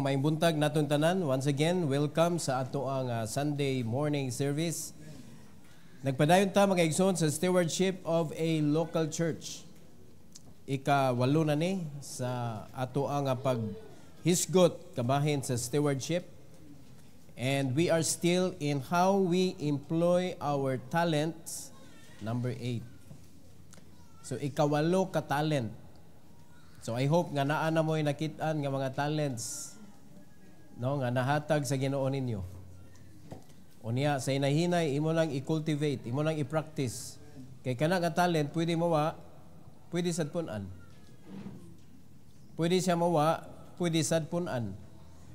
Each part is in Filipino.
maayong buntag naton tanan. Once again, welcome sa ato ang Sunday morning service. Nagpadayon ta mga igsoon sa stewardship of a local church. Ika-8 na ni sa ato ang paghisgot kabahin sa stewardship. And we are still in how we employ our talents, number 8. So ika-8 ka talent. So I hope nga naa na mo'y nakitaan nga mga talents, no, nga nahatag sa Ginoo ninyo. Unya sa inahinay imo lang i-cultivate, imo lang i-practice. Kay kana nga talent pwede mawa, pwede sad punan. Pwede siya mawa, pwede sad punan.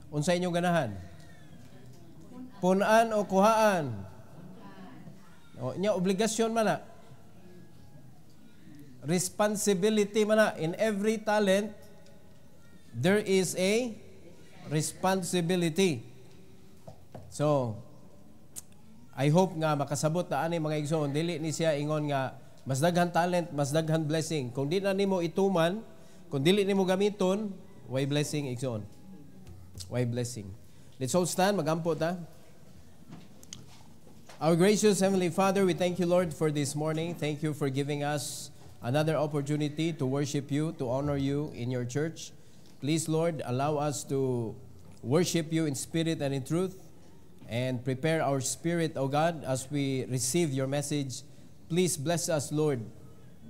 Unsa inyong ganahan? Punan o kuhaan? O nya obligasyon man na. Responsibility man na. In every talent, there is a responsibility. So, I hope nga makasabot na ani mga igsoon. Dili ni siya ingon nga, mas daghan talent, mas daghan blessing. Kung di na nimo ituman, kung dili nimo gamiton, why blessing igsoon? Why blessing? Let's all stand, magampo ta. Our gracious Heavenly Father, we thank you, Lord, for this morning. Thank you for giving us another opportunity to worship you, to honor you in your church. Please, Lord, allow us to worship you in spirit and in truth, and prepare our spirit, O God, as we receive your message. Please bless us, Lord,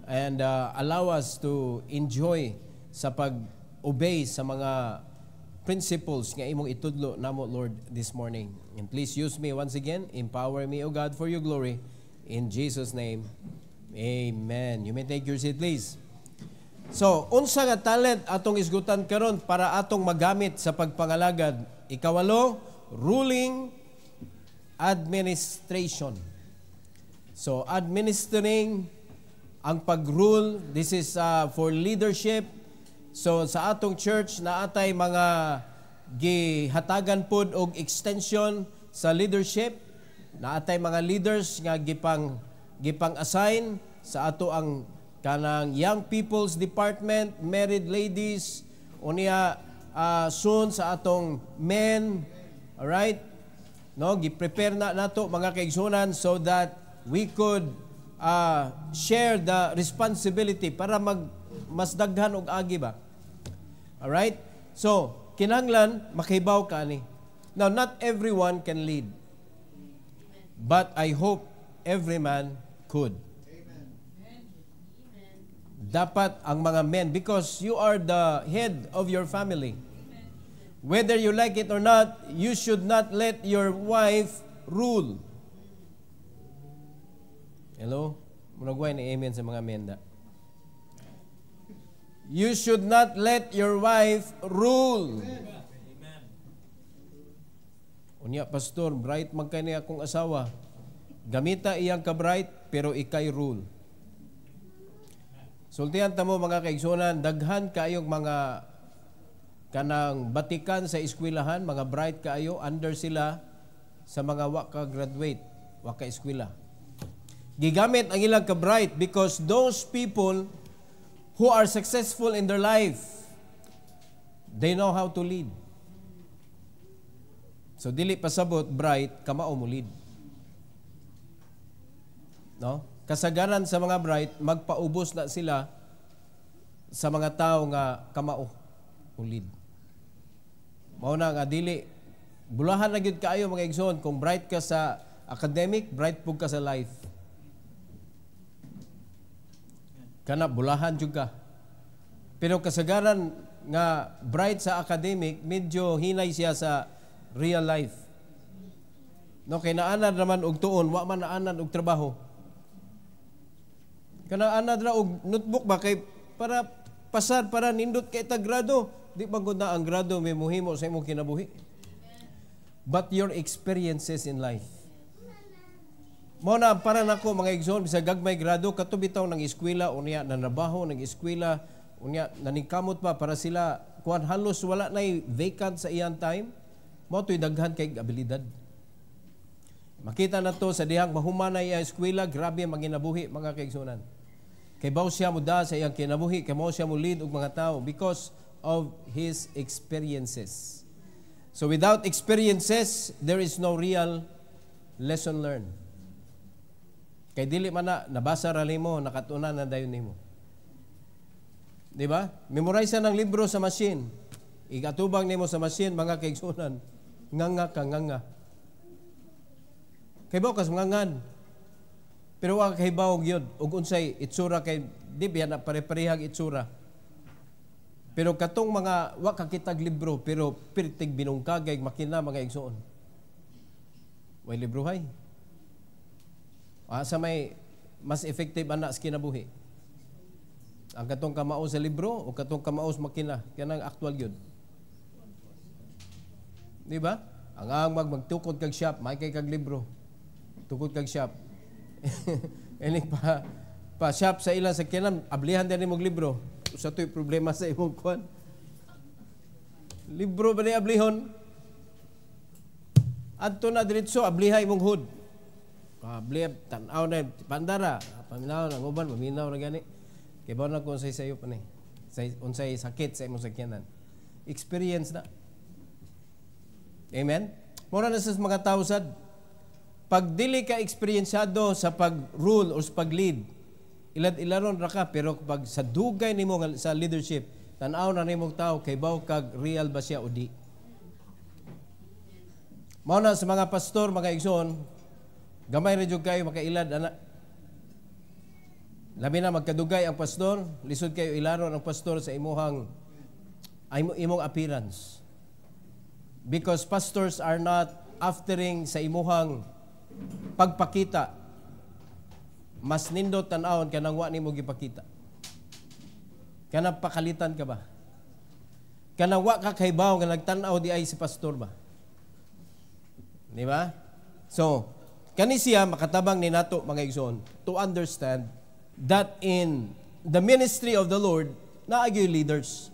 and allow us to enjoy sa pag-obey sa mga principles nga imong itudlo namo, Lord, this morning. And please use me once again, empower me, O God, for your glory. In Jesus' name, amen. You may take your seat, please. So, unsa nga talent atong isgutan karon para atong magamit sa pagpangalagad? Ika-8, ruling administration. So, administering ang pag-rule, this is for leadership. So, sa atong church na atay mga gihatagan pod og extension sa leadership, na atay mga leaders nga gipang-assign sa ato ang kanang young people's department, married ladies, unya soon sa atong men, all right? No, gi-prepare na nato mga kaigsunan so that we could share the responsibility para mas daghan og agi ba. All right? So, kinahanglan makibaw ka ani. Now, not everyone can lead. But I hope every man could. Dapat ang mga men, because you are the head of your family. Whether you like it or not, you should not let your wife rule. Hello? Munagway ni amen sa mga men da. You should not let your wife rule. Unya, pastor, bright magkani akong asawa. Gamita iyang ka-bright, pero ikay rule. Sultihan ta mo mga kaigsunan, daghan kaayong mga kanang batikan sa eskwelahan, mga bright kaayo, under sila sa mga waka-graduate, waka-eskwela. Gigamit ang ilang ka-bright because those people who are successful in their life, they know how to lead. So, dili pasabot, bright, kamao mo lead. No? Kasagaran sa mga bright, magpaubos na sila sa mga tao nga kamao mo lead. Mauna nga, dili, bulahan na gyud kaayo mga igsoon, kung bright ka sa academic, bright pug ka sa life. Kana bulahan juga. Pero kasagaran nga bright sa academic, medyo hinay siya sa real life. No, kay naanad naman og tuon, wa man naanad og trabaho. Kana anad ra og notebook ba kay para pasad para nindot kay ta grado. Di ba gud na ang grado may muhimo sa imong kinabuhi. But your experiences in life. Mao na para nako mga igsoon bisag gagmay grado kato bitaw ng eskwela unya nanabaho ng eskwela unya naningkamot pa para sila kuan halos wala nay vacant sa iyang time. Mao toy daghan kay abilidad. Makita na to sa dihang mahumanay ang eskwela, grabe ang maginabuhi mga kaigsunan. Kay baw siya muda sa iyang kinabuhi, kay mao siya mo lead og mga tao because of his experiences. So without experiences, there is no real lesson learned. Kay dili man na nabasa ra nimo, nakatuna na dayon nimo. Di ba? Memorize ng libro sa machine. Igatubang nimo sa machine, mga kaigsunan. Nganga ka, nganga. Kay baw kas ngangan. Pero wa kay baw gyud ug unsay itsura kay di biya na pare-parehag itsura. Pero katong mga wa kakitag libro pero pirtig binungkagay makina mga igsoon. Way libro hay. Asa may mas effective ana sa kinabuhi. Ang katong kamao sa libro o katong kamao sa makina kanang actual gyud. Di ba? Ang magtukod kag shop, may kay kag libro. Tukod kag shop. Ini pa shop sa ilang sakyanan, ablihan din mo libro. Sa to'y problema sa imong kuan. Libro ba ni ablihon? Adto na diretso abliha imong hud. Abliha tan-aw na pandara, paminaw na uban, paminaw na gani. Kay ba na kung unsay sayo pa ni. Unsay sakit sa imong sakyanan. Experience na. Amen? Mura na sa mga tao sad, pag dili ka eksperyensyado sa pag-rule o sa pag-lead, ilad-ilaron ra ka, pero pag sa dugay nimo sa leadership, tan-aw na nimong tao, kay baw kag real ba siya o di. Mao na sa mga pastor, mga igsoon, gamay rin kayo makailad, ana. Labi na magkadugay ang pastor, lisod kayo ilaron ang pastor sa imong appearance. Because pastors are not aftering sa imuhang pagpakita. Mas nindot tan-awon kanang wa nimo gipakita. Kanang pakalitan ka ba? Kanang wa ka kaybaw nga nagtan-aw di ay si pastor ba? Di ba? So, kani siya makatabang ni nato mga igsoon to understand that in the ministry of the Lord naagyoy leaders,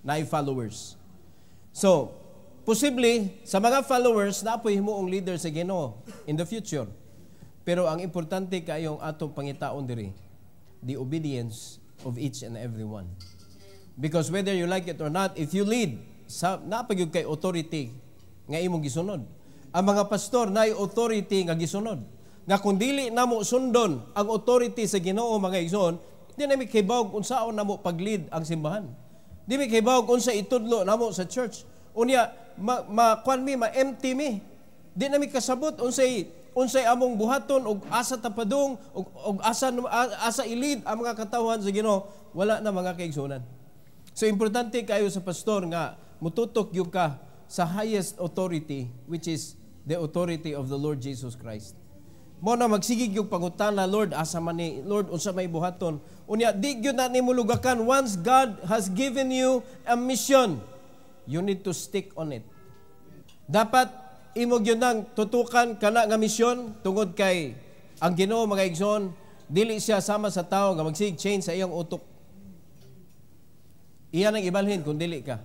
naay followers. So, posible, sa mga followers, naapoy himuong leader sa Ginoo in the future. Pero ang importante kayong atong pangitaon diri, the obedience of each and every one. Because whether you like it or not, if you lead, napagyud kay authority nga imong gisunod. Ang mga pastor naay authority nga gisunod. Nga kung dili namo sundon ang authority sa Ginoo mga igsoon, di na mi kaybaw unsaon namo pag-lead ang simbahan. Di mi kaybaw unsa itudlo namo sa church. Unya ma-empty mi. Di na mi kasabot unsay among buhaton og asa tapadong og asa ilid ang mga katawhan sa Ginoo, wala na mga kaigsunan. So importante kayo sa pastor nga mututok gyud ka sa highest authority, which is the authority of the Lord Jesus Christ. Mo na magsigig yung pangutana, Lord, asa man ni Lord unsa may buhaton. Unya di gyud na nimo lugakan once God has given you a mission. You need to stick on it. Dapat imo gyud nang tutukan kana nga misyon tungod kay ang Ginoo mga igsoon, dili siya sama sa tawo nga magsig change sa iyang utok. Iyan ang ibalhin kung dili ka.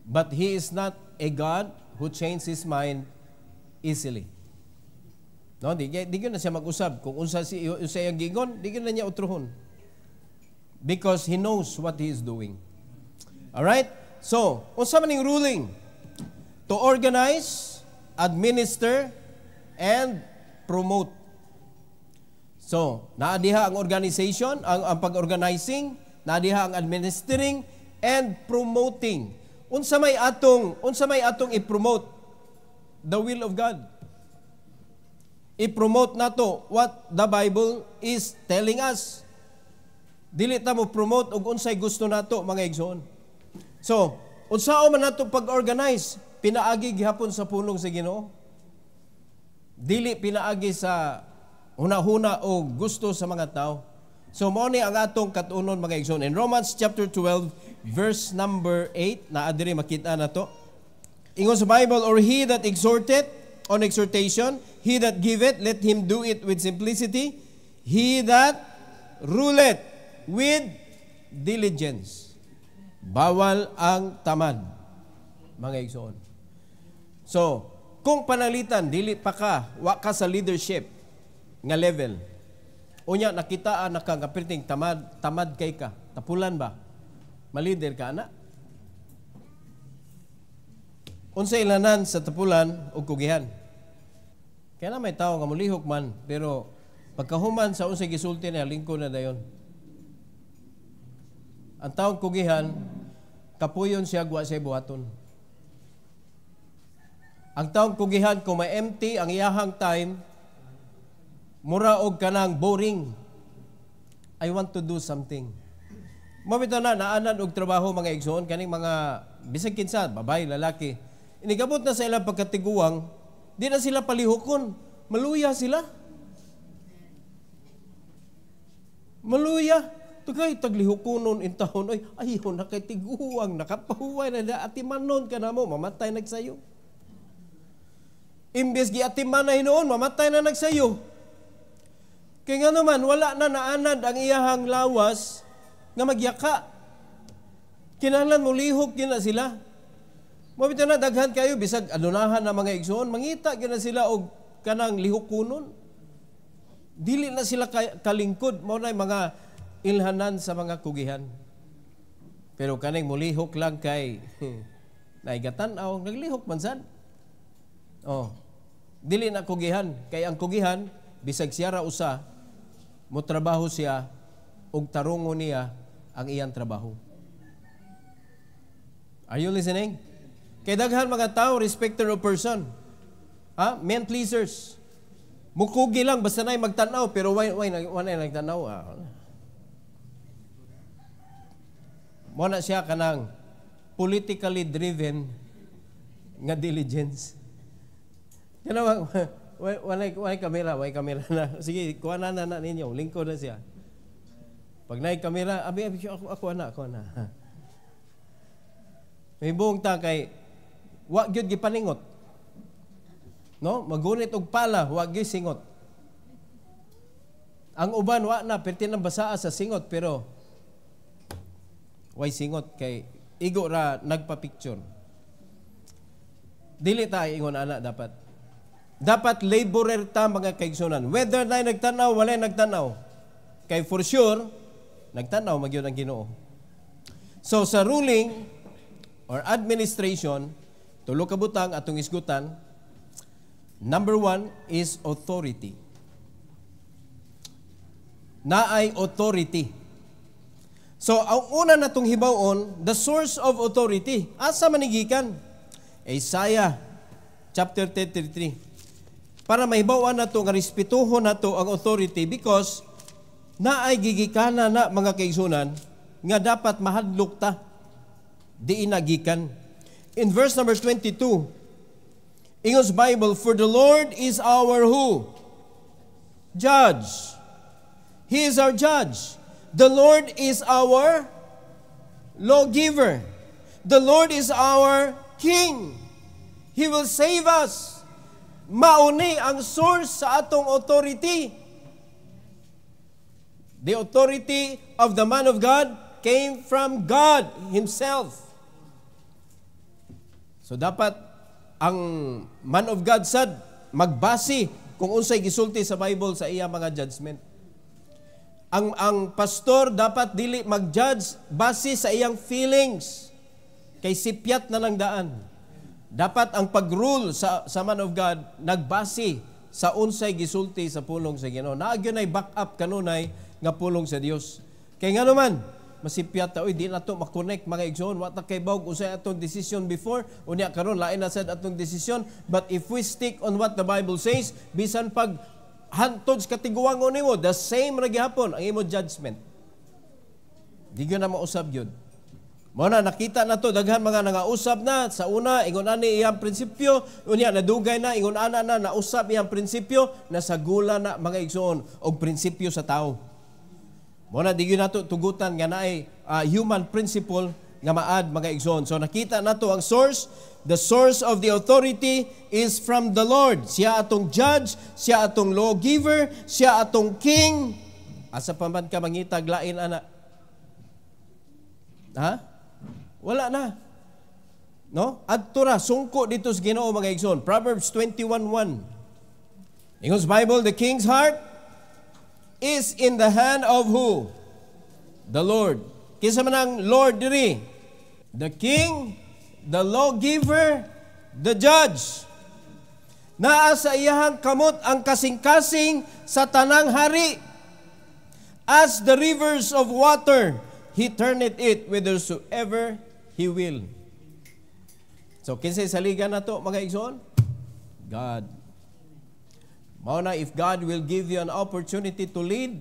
But He is not a God who changes His mind easily. No, di gyud na siya mag-usab kung unsa iyang giingon, di gyud na niya utrohon. Because He knows what He is doing. All right? So, unsa man ning ruling? To organize, administer, and promote. So, naa diha ang organization, ang pag-organizing, naa diha ang administering, and promoting. Unsa may atong i-promote? The will of God. I-promote nato what the Bible is telling us. Dili ta mo promote og unsay gusto nato mga igsoon. So, unsao man nato pag-organize, pinaagi gihapon sa pulong sa Ginoo. Dili pinaagi sa huna-huna o gusto sa mga tao. So mao ni ang atong kat-unon mga igsoon. In Romans chapter 12 verse number 8, naa diri makita nato. Ingon sa Bible, or he that exhorteth on exhortation, he that giveth, let him do it with simplicity. He that ruleth with diligence. Bawal ang tamad, mga igsoon. So, kung panalitan, dili pa ka, wa ka sa leadership nga level. Unya, nakitaan na ka, kapirting tamad kay ka. Tapulan ba? Malider ka, ana? Unsa ilanan sa tapulan o kugihan. Kaya na may tao nga mulihok man, pero pagkahuman sa unsay gisulti niya, lingkod na dayon. Ang taong kugihan, kapuyon siya, wa siya buhaton. Ang taong kugihan, kung may empty ang iyahang time, mura og kanang boring. I want to do something. Mamito na, naanan og trabaho mga igsoon, kaning mga bisag kinsa, babae, lalaki. Inigabot na sa ilang pagkatiguang, di na sila palihokon. Maluya sila. Maluya. Tugay, taglihokonon in tahon. Ay, ayaw, nakatiguang, nakapahuway na atimanon ka na mo, mamatay nagsayo. Imbes gi atiman na hinoon, mamatay na nagsayo. Kaya nga naman, wala na naanad ang iyahang lawas nga magyaka. Kinahanglan mo lihok yun na sila. Mabito na daghan kayo, bisag adunahan na mga igsoon, mangita yun na sila og kanang lihok kunon. Dili na sila kalingkod, mo na mga ilhanan sa mga kugihan. Pero kaning mulihok lang kay naigatan-aw, naglihok man sad. Oh, dili na kugihan, kay ang kugihan, bisag siya ra usa, mo trabaho siya, og tarungo niya ang iyang trabaho. Are you listening? Kay daghan mga tao, respecter of person. Ha? Men pleasers. Mukugi lang, basta na'y magtanaw, pero why nagtanaw? Muna siya kanang politically driven nga diligence. Kaya why kamera na. Sige, kuha na ninyo, lingkod na siya. Pag naik kamera, ako na. May buong ta kay, wag gyud gipaningot. No? Magunit og pala, wag gyud singot. Ang uban, wa na, perti nang basaa sa singot, pero, why singot? Kay, igo ra, nagpa-picture. Dili ta ingon ana dapat. Dapat laborer ta mga kaigsunan. Whether na nagtanaw, wala nagtanaw. Kay for sure, nagtanaw magyud ang Ginoo. So sa ruling or administration, tulo ka butang atong isgutan. Number 1 is authority. Naay authority. So ang una natong hibawon, the source of authority. Asa manigikan? Isaiah chapter 33. Para mahibawan nato nga respetuhon nato ang authority because naay gigikana na mga kaigsunan nga dapat mahadlok ta di inagikan. In verse number 22, English Bible, for the Lord is our who? Judge. He is our judge. The Lord is our lawgiver. The Lord is our King. He will save us. Mauni ang source sa atong authority. The authority of the man of God came from God Himself. So dapat ang man of God sad magbase kung unsay gisulti sa Bible sa iya mga judgment. Ang pastor dapat dili mag-judge base sa iyang feelings. Kay sipyat na lang daan. Dapat ang pag-rule sa man of God nagbase sa unsay gisulti sa pulong sa Ginoo. Naagyo nay back up kanunay nga pulong sa Dios. Kay nga naman masipyat ta, di na to makonect mga igsoon, wa ta kay bawg usay atong decision before, unya karon lain na sad atong decision, but if we stick on what the Bible says, bisan pag hantod sa katiguangon nimo, the same ra gihapon ang imo judgment. Di gyud na mausab gyud. Mao na nakita na to daghan mga nangausab na sa una ingon ani iyang prinsipyo, unya nadugay na ingon ana na nausab iyang prinsipyo, nasagula na mga igsoon og prinsipyo sa tao. Muna di yun nato tugutan nga naay human principle nga maad mga igsoon. So nakita nato ang source. The source of the authority is from the Lord. Siya atong judge, siya atong lawgiver, siya atong king. Asa pa man ka mangitag lain ana? Ha? Wala na. No? Adto ra sungko dito sa Ginoo mga igsoon. Proverbs 21:1. Ingos Bible, the king's heart is in the hand of who? The Lord. Kinsa man ang Lord diri? The king, the lawgiver, the judge. Naa sa iyahang kamot ang kasing-kasing sa tanang hari. As the rivers of water, He turneth it whithersoever He will. So, kinsay saligan na to, mga igsoon? God. Mao na, if God will give you an opportunity to lead,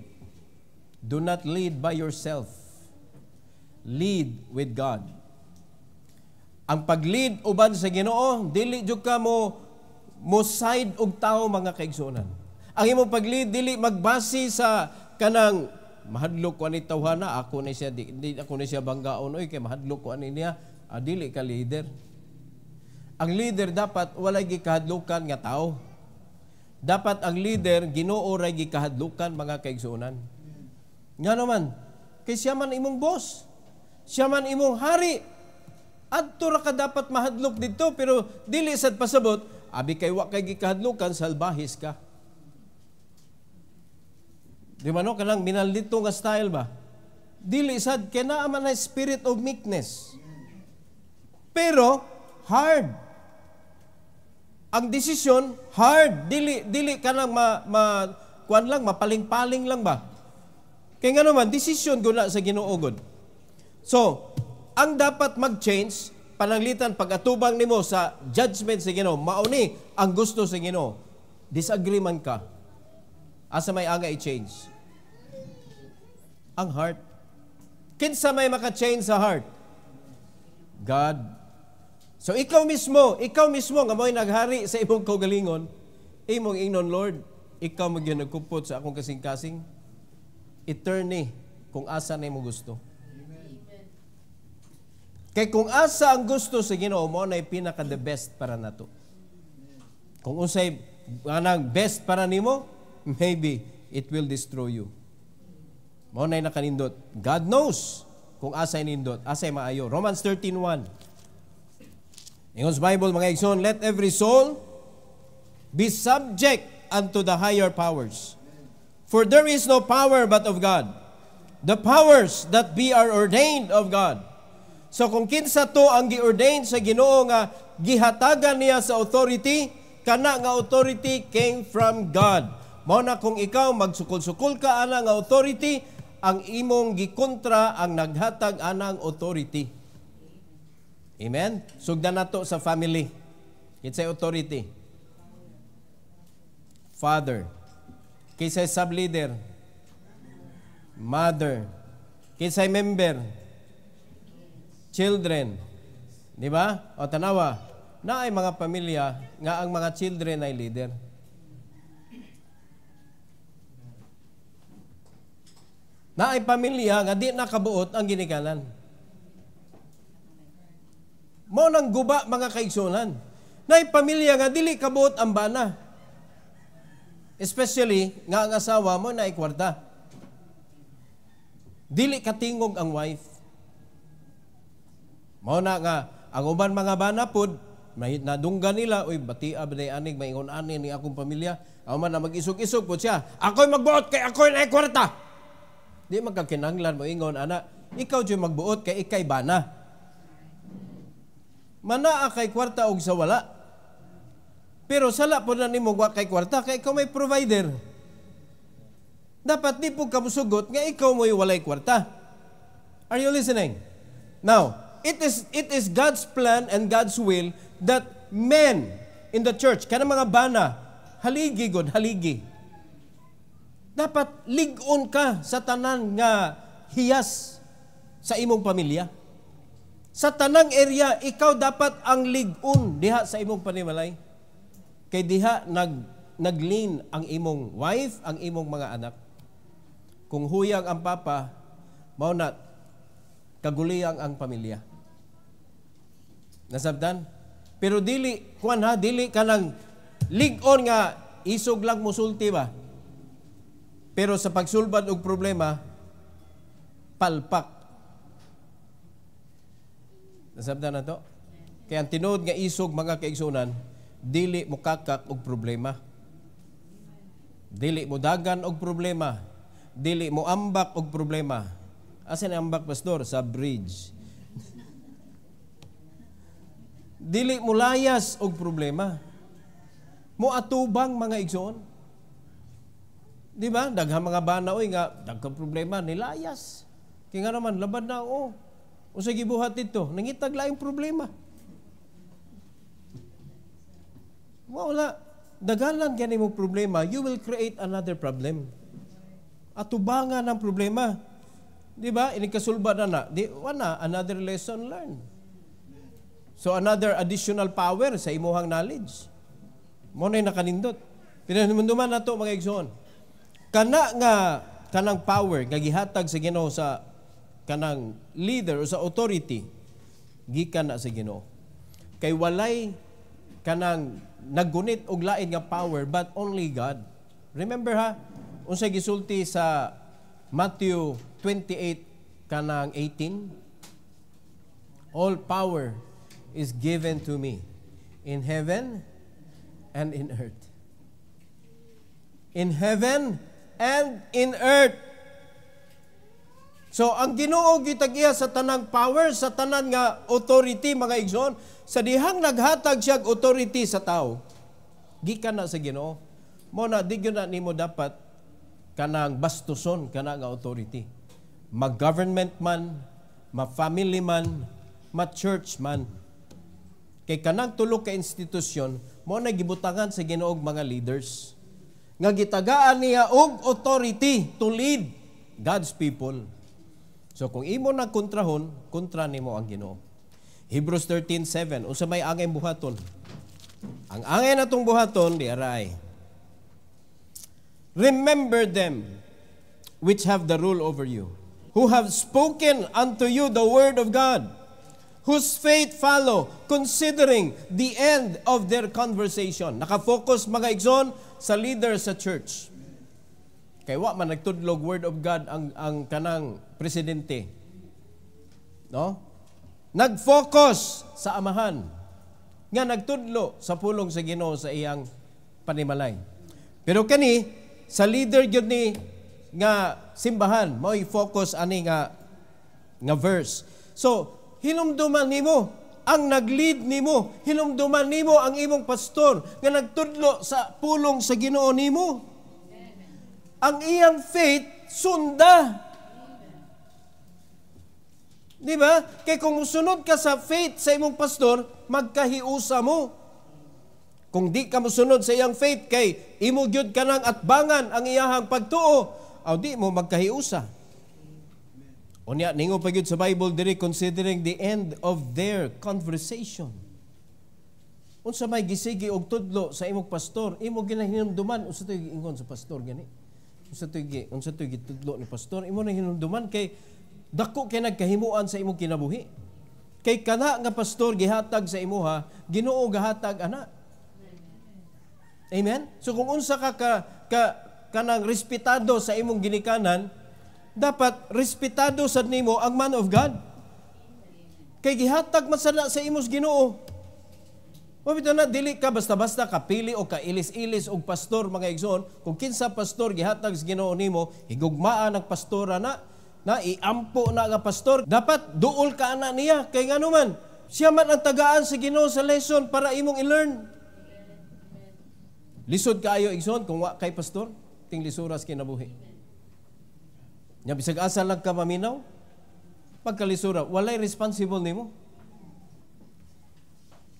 do not lead by yourself. Lead with God. Ang pag-lead uban sa Ginoo, dili jud ka mo side og tao, mga kaigsuonan. Ang imong pag-lead dili magbase sa kanang mahadlok ko ani tawhana, ako ni siya di ako ni siya banggaon, oy kay mahadlok ko ani niya, dili ka leader. Ang leader dapat walay gikahadlukan nga tao. Dapat ang leader Ginoo ray gikahadlukan, mga kaigsuonan. Nga naman, kay siya man imong boss. Siya man imong hari. Adto ra ka dapat mahadlok dito, pero dili sad pasabot, abi kay wa kay gikahadlukan, salbahis ka. Di ba no? Kanang minaldito nga style ba? Dili sad, kaya naaman na spirit of meekness. Pero, hard. Ang desisyon, hard. Dili ka lang kuan lang, mapaling-paling lang ba? Kaya nga naman, desisyon guna sa Ginoo gud. So, ang dapat mag-change, pananglitan pag-atubang nimo sa judgment sa Ginoo, mauni ang gusto sa Ginoo. Disagree man ka. Asa may aga i-change? Ang heart. Kinsa may maka-change sa heart? God. So ikaw mismo nga mo'y naghari sa imong kaugalingon, imong ingnon, Lord, ikaw magyan nagkupot sa akong kasing-kasing, eternity kung asa na imong gusto. Kay kung asa ang gusto sa Ginoo mo na pinaka-the best para nato. Kung unsay anang best para nimo, maybe it will destroy you. Mao nay nakanindot. God knows kung asay nindot, asay maayo. Romans 13:1. Ingon sa Bible, mga igsoon, let every soul be subject unto the higher powers. For there is no power but of God. The powers that be are ordained of God. So kung kinsa to ang gi-ordain sa Ginoo nga gihatagan niya sa authority, kana nga authority came from God. Mao na kung ikaw magsukol-sukol ka ana nga authority, ang imong gikontra ang naghatag anang authority. Amen? Sugdan nato sa family. Kinsay authority? Father. Kinsay sub-leader? Mother. Kinsay member? Children. Di ba? O tanawa, na ay mga pamilya nga ang mga children ay leader. Na ay pamilya nga di nakabuot ang ginikanan. Mao nang guba, mga kaigsunan. Na ay pamilya nga dili kabuot ang bana. Especially nga ang asawa mo na ay kwarta. Dili katingog ang wife. Mao na nga ang uban mga bana pod nadunggan nila, uy batia ba day anig maingon ani ni akong pamilya. Amo man na mag-isog-isog pod siya. Ako'y magbuot kay ako'y nay kwarta. Di magkakinanglan mo ingon, ana, ikaw dyan magbuot kay ikay bana. Manaa kay kwarta og sa wala. Pero sala po na nimo wa kay kwarta kay ikaw may provider. Dapat di po kamusugot nga ikaw mo'y walay kwarta. Are you listening? Now, it is God's plan and God's will that men in the church, kanang mga bana, haligi god, haligi. Dapat lig-on ka sa tanan nga hiyas sa imong pamilya. Sa tanang area, ikaw dapat ang lig-on diha sa imong panimalay. Kay diha nag-lean ang imong wife, ang imong mga anak. Kung huyang ang papa, mao na kaguliyang ang pamilya. Nasabtan? Pero dili ka nang lig-on nga isog lang musulti ba? Pero sa pagsulbad og problema, palpak. Nasabtan na to? Kaya ang tinuod nga isog, mga kaigsunan, dili mo kakak og problema. Dili mo dagan og problema. Dili mo ambak og problema. Asan ang ambak, pastor? Sa bridge. Dili mo layas og problema. Mo atubang mga igsoon. Di ba? Daghang mga banaoy nga daghang problema nilayas. Kaya nga naman laban na unsa gibuhat dito? Nangitag laing problema. Wala. Dagalan gani mo problema, you will create another problem. Atubangan ang problema. Di ba? Inikasulba na. Di wala another lesson learned. So another additional power sa imuhang knowledge. Mo na nakanindot. Pinahinduman nato mga igsoon. Kanang power nga gihatag sa Ginoo sa kanang leader o sa authority gikan na sa Ginoo. Kay walay kanang naggunit og lain nga power but only God. Remember ha, unsa gisulti sa Matthew 28 kanang 18? All power is given to me in heaven and in earth. In heaven and in earth. So, ang Ginoo gitagiya sa tanang power, sa tanan nga authority, mga igsoon, sa dihang naghatag siya authority sa tao, gikan na sa Ginoo. Mo na, di na nimo dapat kanang bastuson, kanang authority. Mag-government man, ma-family man, ma-church man. Kay kanang tulo ka institusyon, mo na gibutangan sa Ginoo mga leaders. Nga gitagaan niya og authority to lead God's people. So kung imo na kontrahon, kontra nimo ang Ginoo. Hebrews 13:7, unsa may angay buhaton? Ang angay natong buhaton di aray. Remember them which have the rule over you, who have spoken unto you the word of God, whose faith follow, considering the end of their conversation. Nakafocus mga igsoon sa leader sa church. Kay wa man nagtudlog word of God ang kanang presidente. No? Nag-focus sa amahan nga nagtudlo sa pulong sa Ginoo sa iyang panimalay. Pero kani sa leader gyud ni nga simbahan, mo'y focus ani nga verse. So, hinumduman nimo ang nag-lead nimo, hinumduman nimo ang imong pastor nga nagtudlo sa pulong sa Ginoo nimo. Ang iyang faith sunda. Di ba? Kaya kung musunod ka sa faith sa imong pastor, magkahiusa mo. Kung di ka musunod sa iyang faith, kay imo gyud ka nang atbangan ang iyahang pagtuo, aw di mo magkahiusa. Unya, ningo pa gyud sa Bible diri, considering the end of their conversation. Unsa may gisigi og tudlo sa imong pastor, imo ginahinumduman unsa toy giingon sa pastor gani? Unsa toy gitudlo ni pastor, imo na hinumduman kay dako kay nagkahimuan sa imong kinabuhi. Kay kana nga pastor gihatag sa imuha, Ginoo gahatag ana. Amen. So kung unsa ka kanang respetado sa imong ginikanan, dapat respetado sad nimo ang man of God. Kay gihatag man sada sa imong Ginoo. Mabito na, dili ka basta-basta kapili o kailis-ilis og pastor mga igsoon. Kung kinsa pastor gihatag sa Ginoo nimo, higugmaan ang pastora na iampo na nga pastor. Dapat duol ka ana niya kay ngano man siya man ang tagaan sa Ginoo sa lesson para imong i-learn. Lisod kaayo igsoon kung wa kay pastor, ting lisuras kinabuhi. Nya bisag asa lang ka maminaw, pagkalisura walay responsible nimo.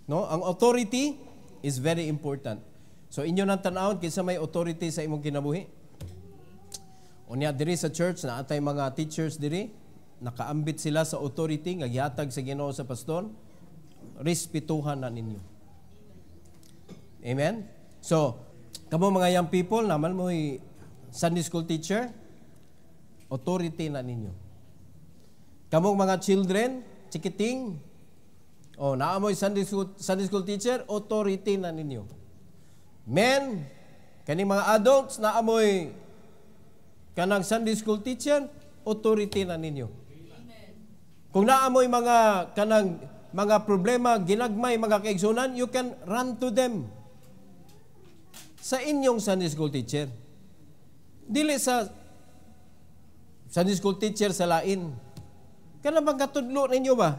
No, ang authority is very important. So inyo nang tan-awon kinsa may authority sa imong kinabuhi. Unya diri sa church na atay mga teachers diri, nakaambit sila sa authority nga gihatag sa Ginoo sa pastor. Respetuhan na ninyo. Amen. So, kamo mga young people naman mo Sunday school teacher, authority na ninyo. Kamo mga children, chikiting, naamoy Sunday school teacher, authority na ninyo. Men, kaning mga adults, naamoy kanang Sunday school teacher, authority na ninyo. Kung naamoy kanang mga problema, ginagmay, mga kaigsunan, you can run to them. Sa inyong Sunday school teacher. Dili sa Sunday school teacher sa lain. Kana bang katudlo ninyo ba?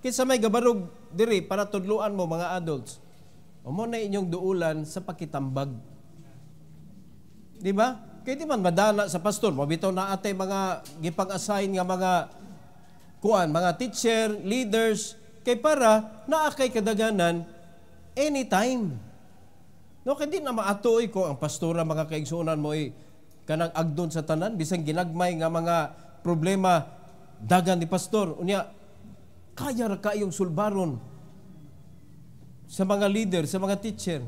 Kinsa may gabarog diri para tudluan mo mga adults. O mo na inyong duulan sa pakitambag. Di ba? Kaya di man madala sa pastor, mabitaw na atay mga gipang-assign nga mga mga teacher, leaders, kay para naakay kadaganan anytime. No, kaya di na maatoy ko ang pastora mga kaigsunan mo kanang agdon sa tanan, bisang ginagmay nga mga problema dagan ni pastor. Unya, kaya ra kayong sulbaron sa mga leader, sa mga teacher.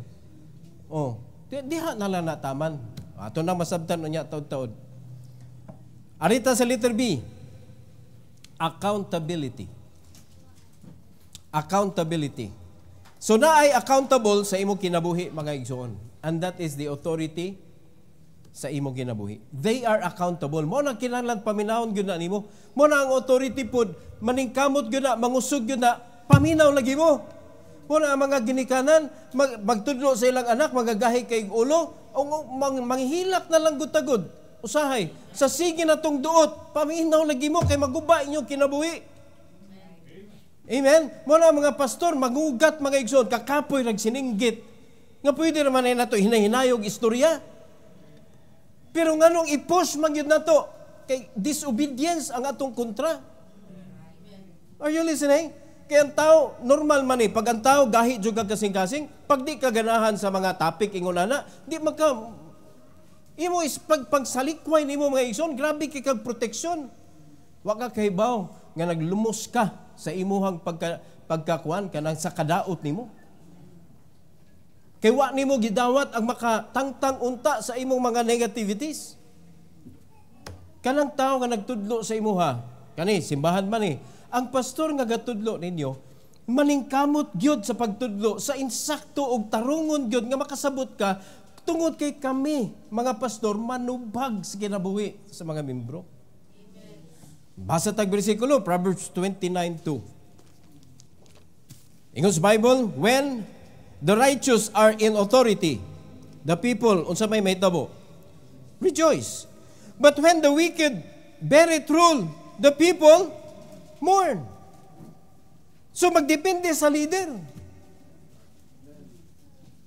Diha nalang nataman. Ato nang masabtan unya taod-taod. Arita sa letter B, accountability. Accountability. So na ay accountable sa imong kinabuhi mga igsoon. And that is the authority sa imong kinabuhi. They are accountable. Mo na kinahanglan paminawon gyud na nimo. Mo na ang authority pod maningkamot gyud na, mangusog gyud na, paminaw lagi mo. Mo na ang mga ginikanan magtudlo sa ilang anak, magagahi kay ulo, o manghilak na lang gutagod. Usahay sa sige na tong duot, paminaw lagi mo kay maguba inyong kinabuhi. Amen? Muna mga pastor, magugat mga igsoon, kakapoy nagsininggit. Nga pwede naman na ito, hinahinayog istorya. Pero nga nung i-push man yun na to, kay disobedience ang atong kontra. Are you listening? Kaya ang tao, normal man pag ang tao gahi juga kasing-kasing, pag di ka ganahan sa mga topic ingonana, di magka, imo is pagsalikway nimo mga igsoon, grabe kay kag proteksyon. Wa ka kahibaw nga naglumos ka sa imuhang pagkakuan kanang sa kadaot nimo. Kay wa nimo gidawat ang makatangtang unta sa imong mga negativities. Kanang tao nga nagtudlo sa imuha, kani simbahan man ang pastor nga gatudlo ninyo, maningkamot gyud sa pagtudlo sa insakto og tarungon gyud nga makasabot ka tungod kay kami mga pastor manubag sa kinabuhi sa mga membro. Basa tag bersikulo, Proverbs 29:2. Ingon sa Bible, when the righteous are in authority, the people, unsa may mahitabo, rejoice. But when the wicked bear it rule, the people mourn. So magdepende sa leader.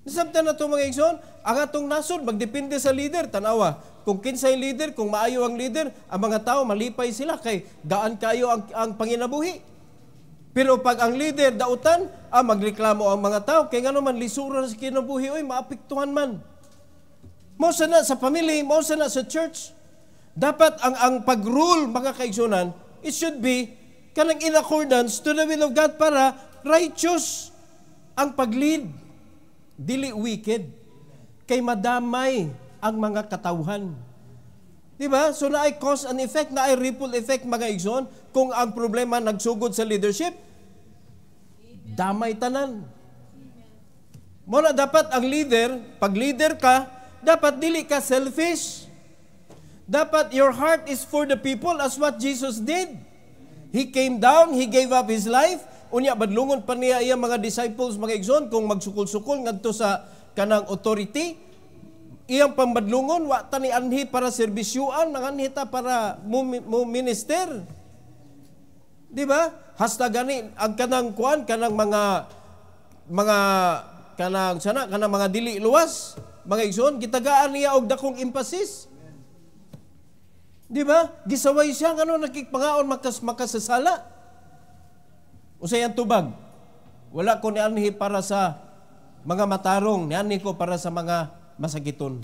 Nasabtan na ito mga igsoon, ang atong nasod magdepende sa leader. Tanawa, kung kinsay leader, kung maayo ang leader, ang mga tao malipay sila kay gaan kayo ang panginabuhi. Pero pag ang leader dautan, magreklamo ang mga tao, kay nga naman lisuran sa kinabuhi, maapektuhan man. Mao sana sa family, mao sana sa church. Dapat ang pag-rule mga kaigsunan, it should be kanang in accordance to the will of God para righteous ang pag-lead, dili wicked. Kay madamay ang mga katawhan. Diba? So na ay cause and effect, na ay ripple effect mga igsoon. Kung ang problema nagsugod sa leadership, damay tanan. Muna dapat ang leader, pag leader ka, dapat dili ka selfish. Dapat your heart is for the people as what Jesus did. He came down, He gave up His life. Unya, badlungon pa niya iya mga disciples, mga igsoon, kung magsukol-sukol ngadto sa kanang authority, iyang pambadlungon, wa ta ni anhi para serbisyuan, nanganhi ta para minister. Di ba? Hasta gani, ang kanang kuan, kanang mga kanang mga dili luwas, mga igsoon, gitagaan niya og dakong emphasis. Di ba? Gisaway siya, nakikpangaon makasasala. Usay ang tubag. Wala ko ni anhi para sa mga matarong, ni anhi ko para sa mga masakiton.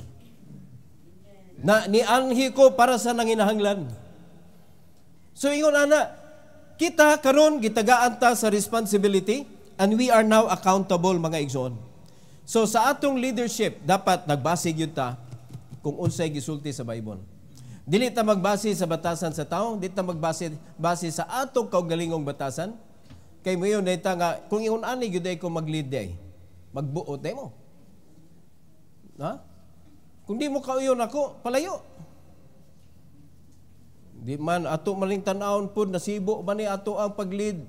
Ni anhi ko para sa nanginahanglan. So ingon ana, kita karon gitagaan ta sa responsibility and we are now accountable mga igsoon. So sa atong leadership, dapat nagbase gyud ta kung unsay gisulti sa Bible. Dili ta magbase sa batasan sa tao, dili ta magbase sa atong kaugalingong batasan. Kay mo yun, nga, kung yun ani gyud ko mag-lead day, magbuot day mo. Ha? Kung di mo kauyon ako, palayo. Di man ato maling tan-awon pud nasibo man ni ato ang pag-lead.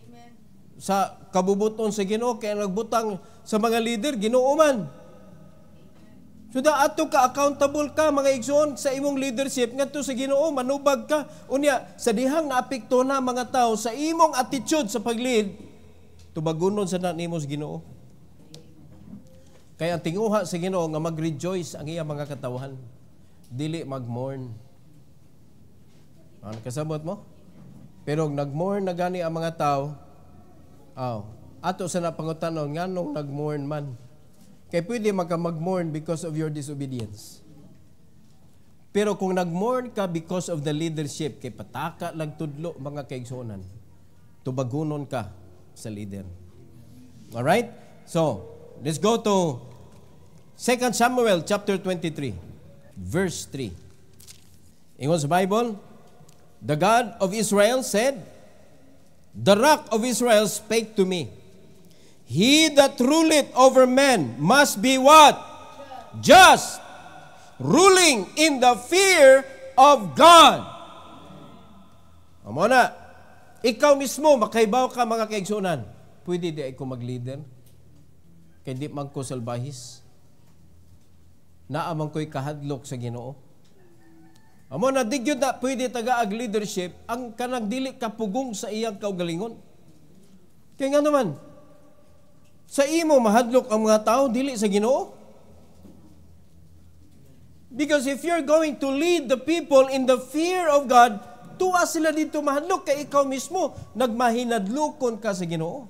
Amen. Sa kabubuton sa Ginoo kay nagbutang sa mga leader Ginoo man. So da ato ka accountable ka mga igsoon sa imong leadership ngadto sa Ginoo, manubag ka. Unya sa dihang naapekto na mga tao sa imong attitude sa pag-lead, tubagunon sa nimo sa Ginoo. Kaya ang tinguha sa Ginoo nga mag-rejoice ang iyang mga katawhan, dili mag-mourn. Ano kasabot mo? Pero nag-mourn na gani ang mga tao, ato sa napangutanon, nganong nag-mourn man. Kaya pwede mag-mourn because of your disobedience. Pero kung nag-mourn ka because of the leadership, kay pataka lang tudlo mga kaigsunan, tubagunon ka sa leader. Alright? So, let's go to 2 Samuel chapter 23, verse 3. Ingon sa Bible, the God of Israel said, the rock of Israel spake to me, he that ruleth over men must be what? Just, ruling in the fear of God. Amo na, ikaw mismo, makaibaw ka mga kaigsunan. Pwede di ako mag-leader? Kaya di man ko salbahis? Naamang ko'y kahadlok sa Ginoo? Amo na, di yun na pwede tagaag leadership ang kanang dili kapugong sa iyang kaugalingon. Kaya nga naman, sa imo mahadlok ang mga tao, dili sa Ginoo. Because if you're going to lead the people in the fear of God, tuwa sila dito mahadlok, kay ikaw mismo, nagmahinadlokon ka sa Ginoo.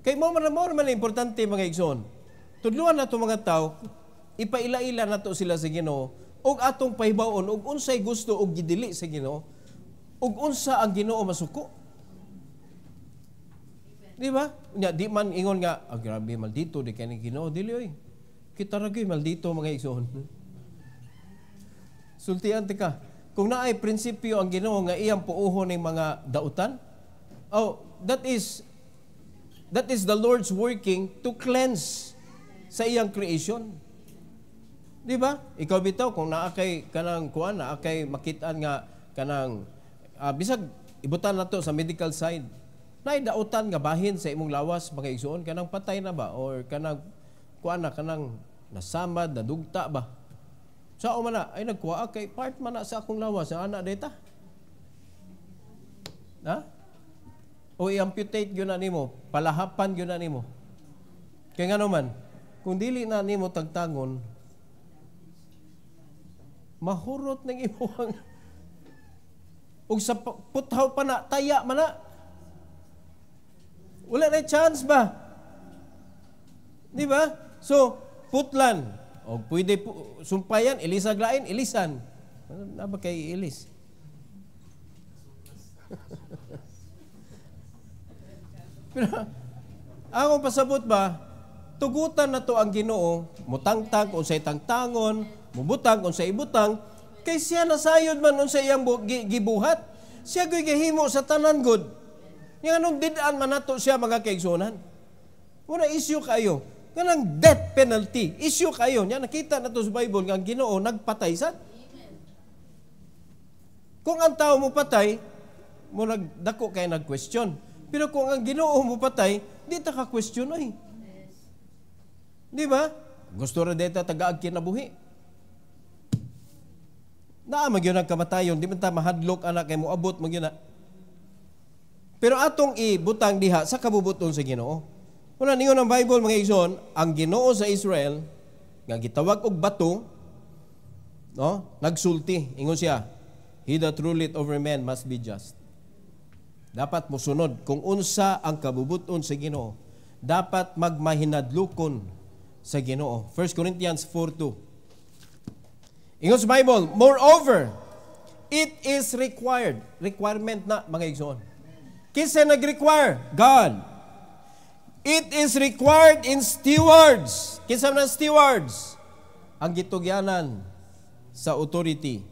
Kay mo man importante mga igsoon. Tudluan na ito mga tao, ipaila-ila na ito sila sa Ginoo, og atong pahibaon, og unsay gusto og gidili sa Ginoo, og unsa ang Ginoo masuko. Di ba? Di man ingon nga, grabe, maldito, di kaya ni Ginoo, dili oy. Kita ragay, maldito mga igsoon. Sultian ka, kung naay prinsipyo ang Ginoo nga iyang puuhon ng mga dautan, that is the Lord's working to cleanse sa iyang creation. Di ba? Ikaw bitaw, kung naakay kanang kuan, naakay makitaan nga kanang, bisag, ibutan na to sa medical side, naidautan nga bahin sa imong lawas, mga igsoon, kanang patay na ba? Or kanang, kuan na, kanang nasamad, nadugta ba? Sao man na, ay nagkuha, kay part man na sa akong lawas, ang anak data. Ha? O i-amputate yun na nimo, palahapan yun na nimo. Kaya nga naman, kung dili na nimo tagtangon, mahurot ng imuhang ug sa puthaw pa na, taya man na. Wala na chance ba? Di ba? So, putlan. O pwede sumpayan, ilisag lain, ilisan. Ano ba kay ilis? Pero, akong pasabot ba, tugutan na to ang Ginoo, mutangtang kung sa tangtangon, mubutang kung sa ibutang, kay siya nasayod man kung sa iyang gibuhat. Siya ko'y gihimo sa tanan good. Yung anong didaan man nato siya mga kaigsunan. Muna issue kayo. Kanang death penalty. Issue kayo. Yan, nakita na to sa Bible nga ang Ginoo nagpatay sad. Kung ang tao mo patay, mo nagdako kay nag-question. Pero kung ang Ginoo mo patay, di ta ka-question oy. Di ba? Gusto ra deta tagaag kinabuhi. Naa magyud ang kamatayon, di man ta mahadlok anak kay moabot magyud na. Pero atong ibutang diha sa kabubuton sa Ginoo. Una ningon ang Bible mga igsoon, ang Ginoo sa Israel nga gitawag og bato, no? Nagsulti, ingon siya, he that ruleth over men must be just. Dapat mosunod kung unsa ang kabubuton sa Ginoo. Dapat magmahinadlukon sa Ginoo. 1 Corinthians 4:2. Ingon sa Bible, moreover, it is required. Requirement na mga igsoon. Kinsa nag-require? God. It is required in stewards. Kinsa man stewards? Ang gitugyanan sa authority,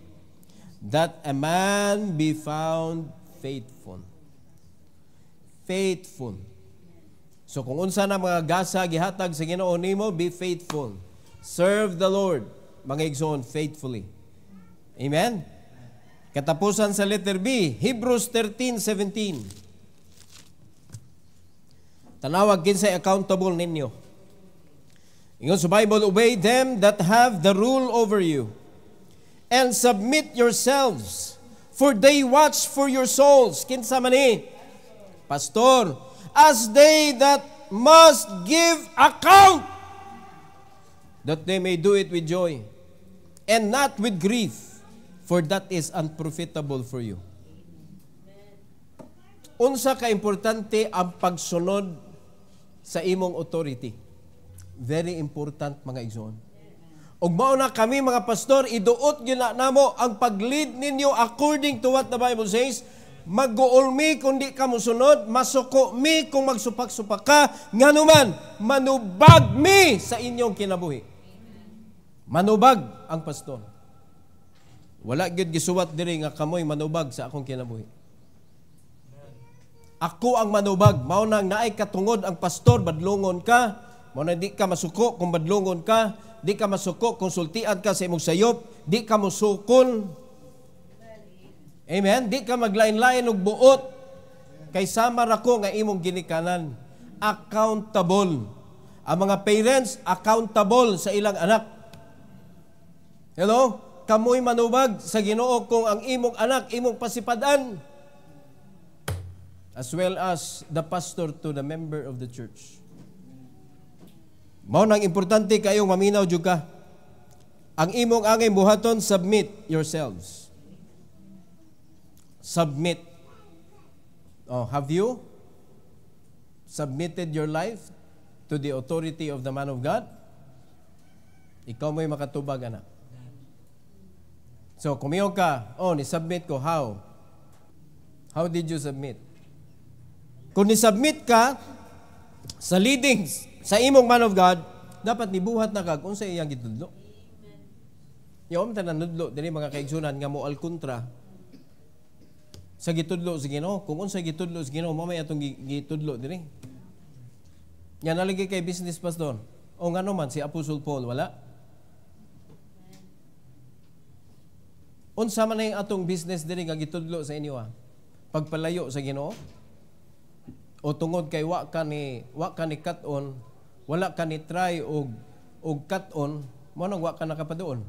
that a man be found faithful. Faithful. So kung unsa na mga gasa gihatag sa Ginoo nimo, be faithful. Serve the Lord, mga igsoon, faithfully. Amen? Katapusan sa letter B, Hebrews 13:17. Tanawag kinsay accountable ninyo. Ingon sa Bible, obey them that have the rule over you, and submit yourselves, for they watch for your souls. Kinsa man ni? Pastor, as they that must give account, that they may do it with joy, and not with grief, for that is unprofitable for you. Unsa ka importante ang pagsunod sa imong authority. Very important, mga igsoon. Ug mao na kami mga pastor, iduot gyud na namo ang pag-lead ninyo according to what the Bible says. Mag-gool mi kung di ka mosunod, masuko mi kung magsupak-supak ka, nganuman manubag mi sa inyong kinabuhi. Manubag ang pastor. Wala gyud gisuwat diri nga kamoy manubag sa akong kinabuhi. Ako ang manubag, mao nang naay katungod ang pastor, badlongon ka, mao na di ka masuko kung badlongon ka, di ka masuko kung sultian ka sa imong sayop, di ka musukol. Amen? Di ka maglain-lain og buot, kay samar ako nga imong ginikanan. Accountable. Ang mga parents, accountable sa ilang anak. Hello? Kamoy manubag sa Ginoo kung ang imong anak, imong pasipadan, as well as the pastor to the member of the church. Mao nang importante kayong maminaw jud ka. Ang imong angay buhaton, submit yourselves. Submit. Oh, have you submitted your life to the authority of the man of God? Ikaw mo'y makatubag, anak. So, kumiyaw ka, ni-submit ko, how? How did you submit? Kung ni-submit ka sa leadings sa imong man of God, dapat nibuhat na ka kung sa iyang gitudlo. Yung tanan nudlo, dili mga kaigsunan nga mo al-kontra sa gitudlo sa Ginoo. Kung unsa gitudlo sa Ginoo, mamaya atong gitudlo dili. Yan nalagi kay business pastor. O nga naman si Apostle Paul, wala? Unsa man na yung atong business diri nga gitudlo sa inyo pagpalayo sa Ginoo? O tungod kay wa ka ni cut-on, wala ka ni try og cut-on, mo nang wa ka nakapadoon.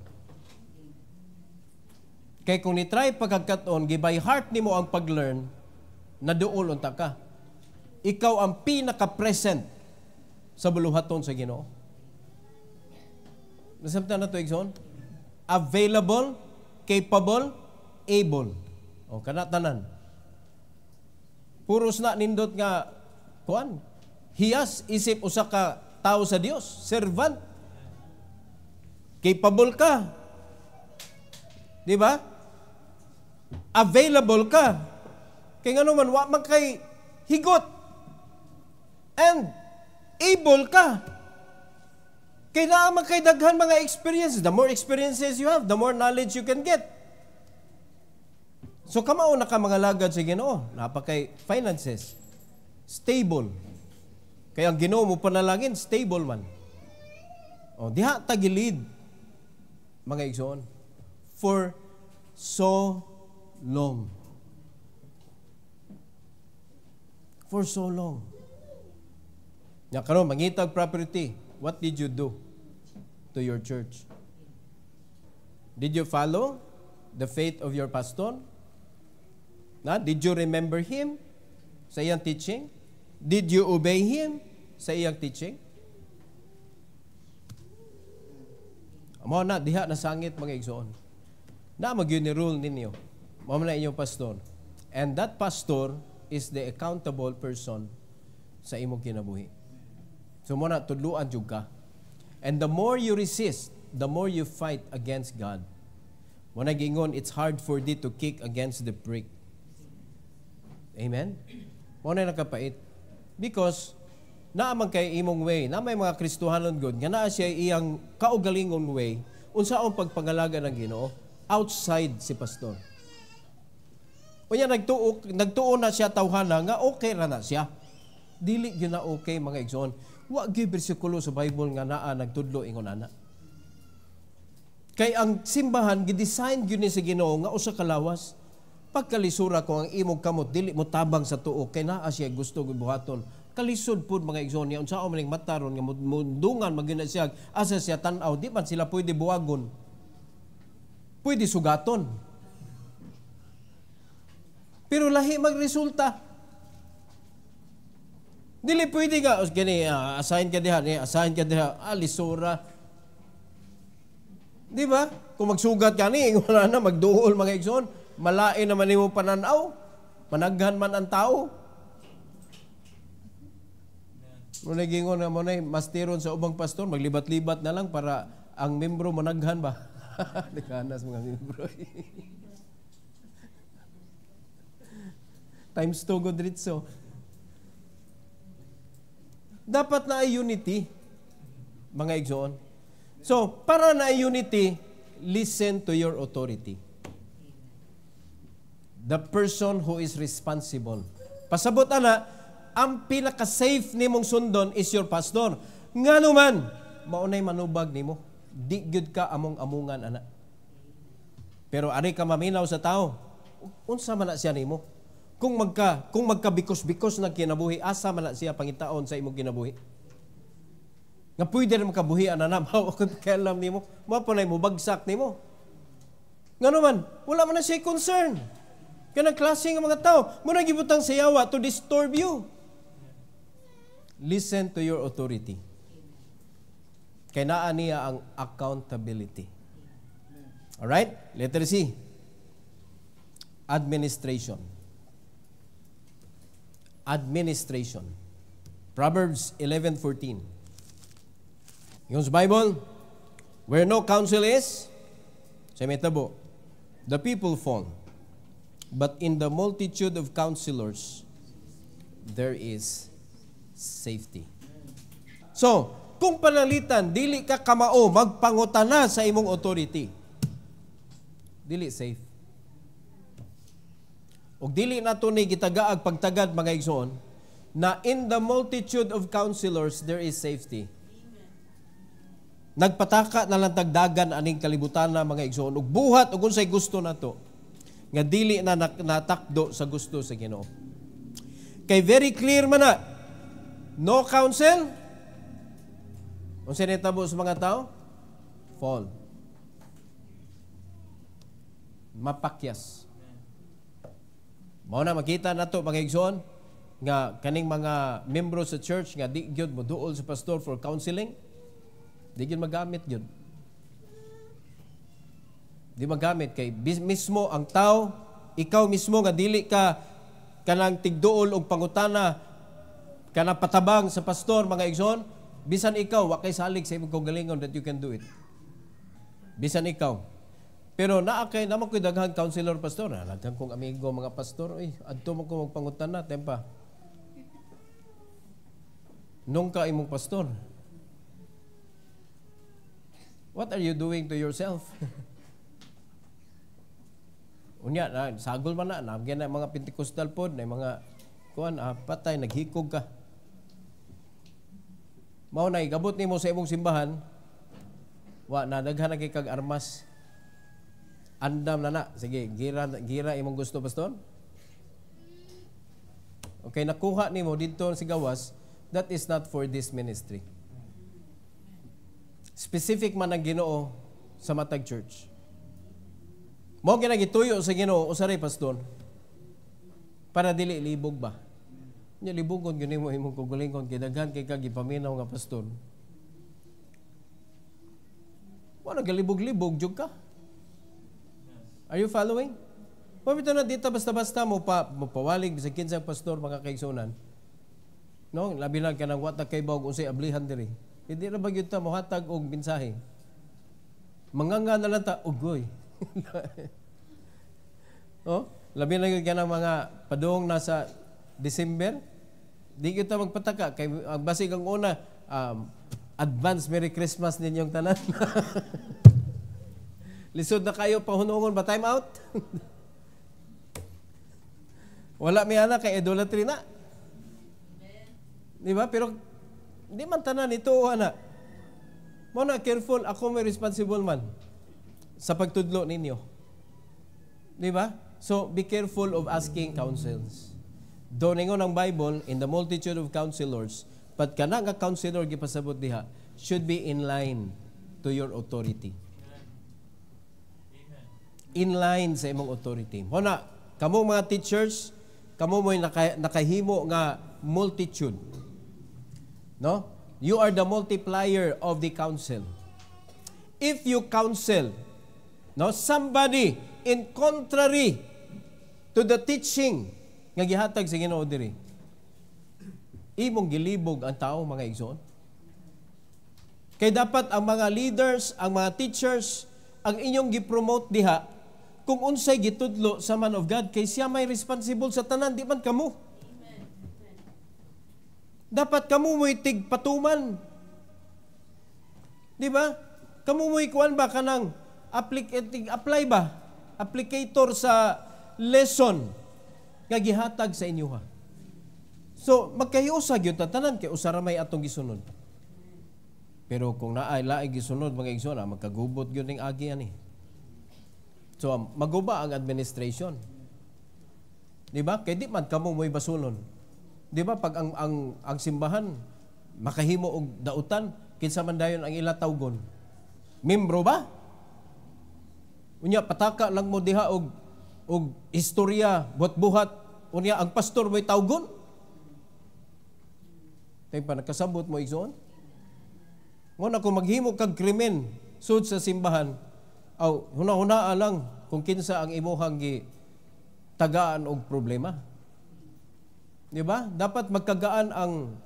Kay kung ni try pagka-cut-on, gibay heart nimo ang pag-learn, na duol unta ka. Ikaw ang pinaka-present sa buluhaton sa Ginoo. Nasabtan na to, Igsoon? Available, capable, able. O kanatanan. Puros na nindot nga kuan. Hiyas isip usa ka tao sa Dios, servant. Capable ka. Di ba? Available ka. Kay ngano man wa man kay higot. And able ka. Kay naa man kay daghan mga experiences. The more experiences you have, the more knowledge you can get. So kamao na ka mga lagad sa Ginoo, napakay finances, stable. Kaya ang Ginoo mo panalangin, stable man. O diha tagilid mga igsoon for so long. For so long. Nya karon mangitag property, what did you do to your church? Did you follow the faith of your pastor? Did you remember him sa iyang teaching? Did you obey him sa iyang teaching? Amo na diha na sangit mga igsoon. Na mag-rule ninyo. Mao na inyong pastor. And that pastor is the accountable person sa imong kinabuhi. So mo na tudluan jud ka. And the more you resist, the more you fight against God. Mo na gingon, it's hard for thee to kick against the prick. Amen? Mo na nakapait. Because naaman kay imong way, na may mga Kristohanon God, nga naa siya iyang kaugalingon way, unsaon pagpangalaga ng Ginoo outside si pastor. Unya nagtuo na siya tawhana nga okay ra na siya. Dili gyud na okay mga igsoon. Wa gyud bersikulo sa Bible nga naa nagtudlo ingon ana. Kay ang simbahan gidesign gyud ni sa Ginoo nga usa ka lawas. Pagkalisura ko ang imong kamot dili mo tabang sa tuo kay naa siya gusto gibuhaton. Kalisod pud mga igsoon niya unsaon man ning mataron nga mundungan magina siya asa siya tan-aw di man sila pwede buwagon. Pwede sugaton. Pero lahi magresulta. Dili pwede ka, gani, assign ka diha, assign ka diha, lisura. Di ba? Kung magsugat ka ni, wala na, magduol mga igsoon, malain naman mo pananaw, managhan man ang tao. Muna gingon na muna, masteron sa ubang pastor, maglibat-libat na lang para ang membro managhan ba? Di kanas mga membro. Times 2 good ritso. Dapat na ay unity, mga igsoon. So, para na ay unity, listen to your authority. The person who is responsible. Pasabot ana, ang pinaka-safe nimong sundon is your pastor. Nga naman, maunay manubag nimo. Di gyud ka among-amungan ana. Pero ari ka maminaw sa tao, unsa man na siya nimo? Kung magkabikos-bikos na kinabuhi, asa man na siya pangitaon sa imong kinabuhi? Nga pwede na makabuhi na mao kung kailam nimo, mapunay mo bagsak nimo. Nga naman, wala man na siya concern. Kanang klase nga mga tao, muna gibutang sayawa to disturb you. Listen to your authority. Kaya naa niya ang accountability. Alright? Letter C. Administration. Administration. Proverbs 11:14. Yung sa Bible, where no counsel is, sa metabo, the people fall. But in the multitude of counselors, there is safety. So, kung panalitan, dili ka kamao, magpangutana sa imong authority. Dili safe. O dili na ito ni gitagaag pagtagad mga igsoon, na in the multitude of counselors, there is safety. Nagpataka na lang tagdagan aning kalibutan na mga igsoon, ug buhat ug unsay gusto nato nga dili na natakdo sa gusto sa Ginoo. Kay very clear man na, no counsel, unsay nitabo sa mga tao? Fall. Mapakyas. Mao na makita nato mga igsoon nga kaning mga membro sa church nga di gyud moduol sa pastor for counseling, di gyud magamit gyud. Di magamit kay mismo ang tao, ikaw mismo nga dili ka kanang tigduol og pangutana kanang patabang sa pastor mga igsoon, bisan ikaw wa kay salig sa imong kaugalingon that you can do it. Bisan ikaw. Pero naa kay naman ko'y daghang counselor pastor. Daghang kong amigo mga pastor, adto mo ko magpangutan na, tempa. Nung ka imong pastor, what are you doing to yourself? Unya, sagol man na, nabigyan na mga Pentecostal pod, na mga kuan, patay, naghikog ka. Mao na, igabot ni mo sa imong simbahan, wa, nadaghan na kay kag armas. Andam na. Sige, gira imong gusto, pastor? Okay, nakuha ni mo dito sa gawas, that is not for this ministry. Specific man ang Ginoo sa matag church. Mao ginagituyo sa Ginoo usari pastor. Para dili libog ba? Nya libugon gyud mo imong kugulingon kay daghan kay kag gipaminaw nga pastor. Wala galibog-libog jud ka. Are you following? Pabito na dito basta-basta mo pawalig sa kinsang pastor mga kaigsunan. No, labi lang ka ng wata kay bawg unsay ablihan diri. Hindi na ba gyud ta mohatag og mensahe? Manganga na lang ta ugoy. Oh, labi lang gyud ka ng mga padung nasa December. Di gyud ta magpataka kay ang basig ang una advance Merry Christmas ninyong tanan. Lisod na kayo pahunungon ba time out? Wala mi ana kay idolatry na. Di ba? Pero di man tanan ito ana. Mo na careful ako may responsible man sa pagtudlo ninyo. Di ba? So be careful of asking counsels. Doon ingon ang Bible, in the multitude of counselors, but kana nga counselor gipasabot diha should be in line to your authority. In line sa imong authority. Mo na, kamo mga teachers, kamo mo'y nakahimo nga multitude. No? You are the multiplier of the counsel. If you counsel, no, somebody in contrary to the teaching nga gihatag sa Ginoo diri, imong gilibog ang tao, mga igsoon. Kay dapat ang mga leaders, ang mga teachers, ang inyong gipromote diha, kung unsay gitudlo sa man of God, kay siya may responsible sa tanan, di man kamo. Dapat kamo mo'y tigpatuman. Di ba? Kamo mo'y kuwan ba kanang apply ba? Applicator sa lesson nga gihatag sa inyo ha. So, magkahiusag yun tanan kay usara may atong gisunod. Pero kung naay laing gisunod mga igsoon, magkagubot yun ng agi ani. So, maguba ang administration. Di ba? Kaya di man kamo mo'y basulon. Di ba? Pag ang simbahan makahimo og dautan, kinsa man dayon ang ila tawgon. Membro ba? Unya pataka lang mo diha og istorya buhat-buhat. Unya ang pastor mo'y tawgon. Tay pa nakasabot mo igsoon. Mo na kung maghimo kag krimen sud sa simbahan, aw huna-hunaa lang kung kinsa ang imuhang tagaan og problema. Di ba? Dapat magkagaan ang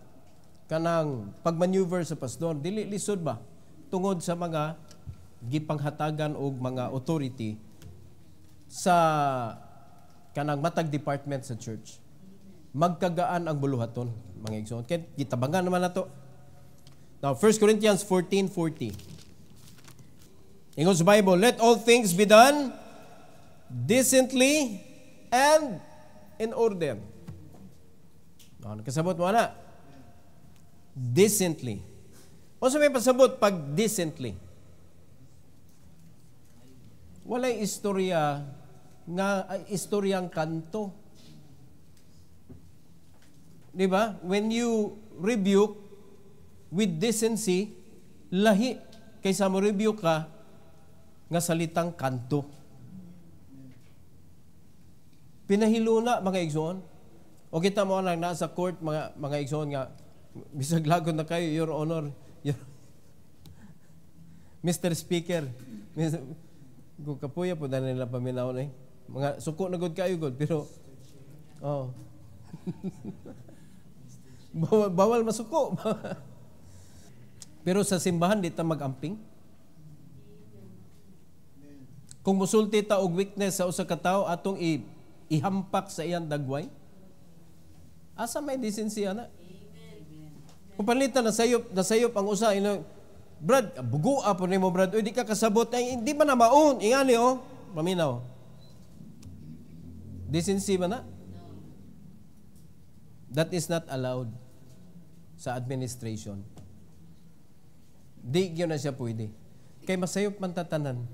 kanang pagmaneuver sa pastor. Dili lisod ba? Tungod sa mga gipanghatagan og mga authority sa kanang matag department sa church. Magkagaan ang buluhaton, mga igsoon. Kaya gitabangan naman nato. Now, 1 Corinthians 14:40. Ingon sa Bible, let all things be done decently and in order. Nakasabot mo na. Decently. O sa may pasabot pag decently? Walay istorya nga istoryang kanto. Di ba? When you rebuke with decency, lahi kaysa mo rebuke ka nga salitang kanto. Pinahiluna mga igsoon. O kita mo lang nasa court mga igsoon nga bisag lagon na kayo, Your Honor, Mr. Speaker. Kung kapuya po dahil nila paminaw na mga suko na good kayo good, pero bawal masuko. Pero sa simbahan di ta magamping. Kung musulti ta og weakness sa usa ka tawo atong ihampak sa iyang dagway, asa may decency ana? Kung palitan na sayop ang usa, Brad, bugua po nimo Brad, di ka kasabot, ay hindi man na maun, ingani paminaw. Decency ba na? That is not allowed sa administration. Di yun na siya pwede. Kay masayop man tatanan.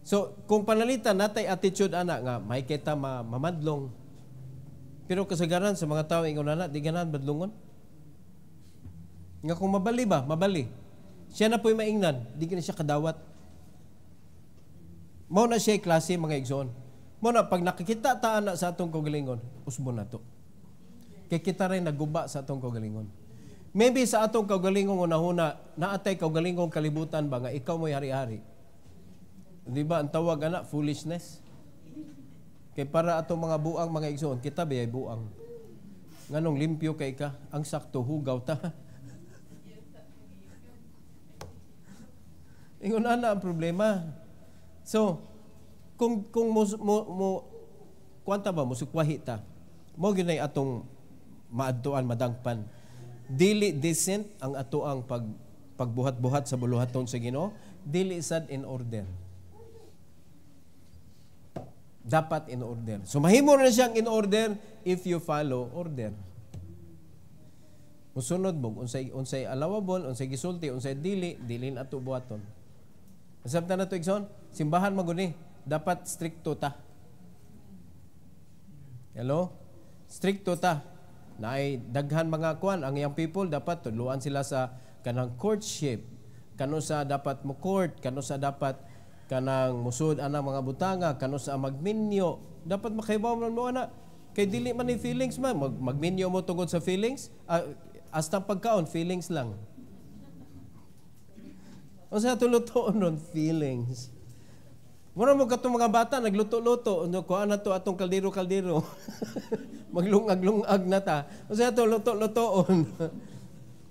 So, kung panalitan natay attitude ana nga, may kita mamadlong. Pero kasagaran sa mga tao ingon na di ganahan badlongon. Nga kung mabali ba? Mabali. Siya na po'y maingnan. Di ka na siya kadawat. Mao na siya klase mga igsoon. Mao na pag nakikita ta ana sa atong kaugalingon, usbo na to. Kay kita rin naguba sa atong kaugalingon. Maybe sa atong kaugalingon una-una, naatay kaugalingon kalibutan ba nga ikaw mo'y hari-hari. Di ba ang tawag ana foolishness? Kay para atong mga buang mga igsoon, kita biyay buang. Nganong limpyo kay ka, ang sakto hugaw ta. Ingon ana ang problema. So, kung kwanta ba mo sukwahi ta. Mo ginay atong maadtuan madangpan. Dili decent ang atoang pagbuhat-buhat sa buluhaton sa Ginoo, dili sad in order. Dapat in order. So mahimo na siyang in order if you follow order. Musunod mo unsay allowable, unsay gisulti, unsay dili ato buhaton. Sabta na to igsoon, simbahan maguni, dapat stricto ta. Hello? Stricto ta. Naay daghan mga kuan ang young people dapat tuluan sila sa kanang courtship. Kano sa dapat mo court, kano sa dapat kanang musud ana mga butanga, kano sa magminyo. Dapat makaibaw man mo ana. Kay dili man ni feelings man magminyo mo tungod sa feelings. hasta pagkaon feelings lang. O sa tulutoon nun, feelings. Muna mo katong mga bata, nagluto-luto. Kuha na to atong kaldero-kaldero. Maglungag-lungag na ta. O sa ito, luto-lutoon.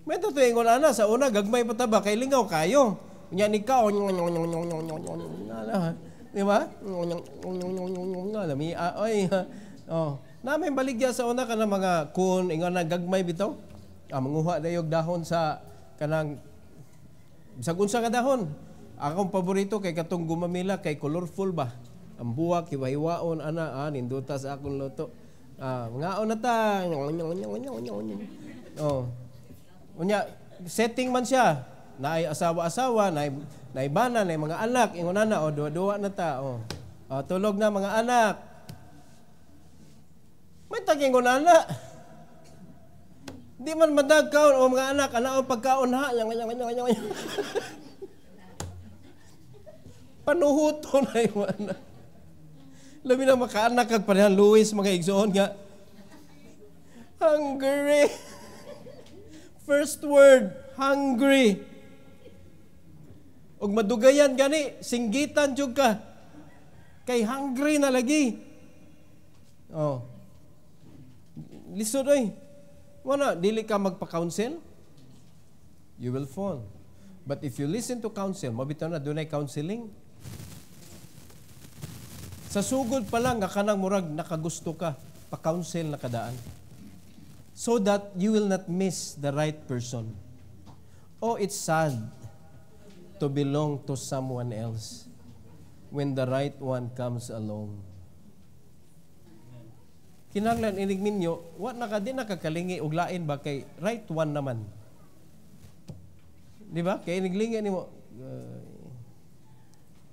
May tutuingon na sa una, gagmay pa taba, kay lingaw kayo. Yan ikaw, di ba? Namin baligya sa una ka ng mga kun, ingon na gagmay bitaw. Manguha na yung dahon sa kanang, sa unsa ka dahon. Akong paborito kay katong gumamila kay colorful ba. Ang buwak hiwa-hiwaon ana ninduta sa akong luto. Ngaon na ta. Unya setting man siya. Naay asawa-asawa, naay bana, naay mga anak, ingon na duwa-duwa na ta. Tulog na mga anak. May tagingon ana. Di man madagkaon mga anak, ana pagkaon ha. Panuhuto na yung anak. Labi na makaanak kag parehan Luis, mga igsoon nga. Hungry. First word, hungry. Og madugayan gani, singgitan jud ka. Kay hungry na lagi. Lisod oy. Wala, dili ka magpa-counsel, you will fall. But if you listen to counsel, mabitaw na dunay counseling. Sa sugod pa lang, nga kanang murag nakagusto ka, pa-counsel na kadaan. So that you will not miss the right person. Oh, it's sad to belong to someone else when the right one comes along. Kinahanglan inig ninyo, di nakakalingi og lain ba kay right one naman. Di ba? Kay iniglingi nimo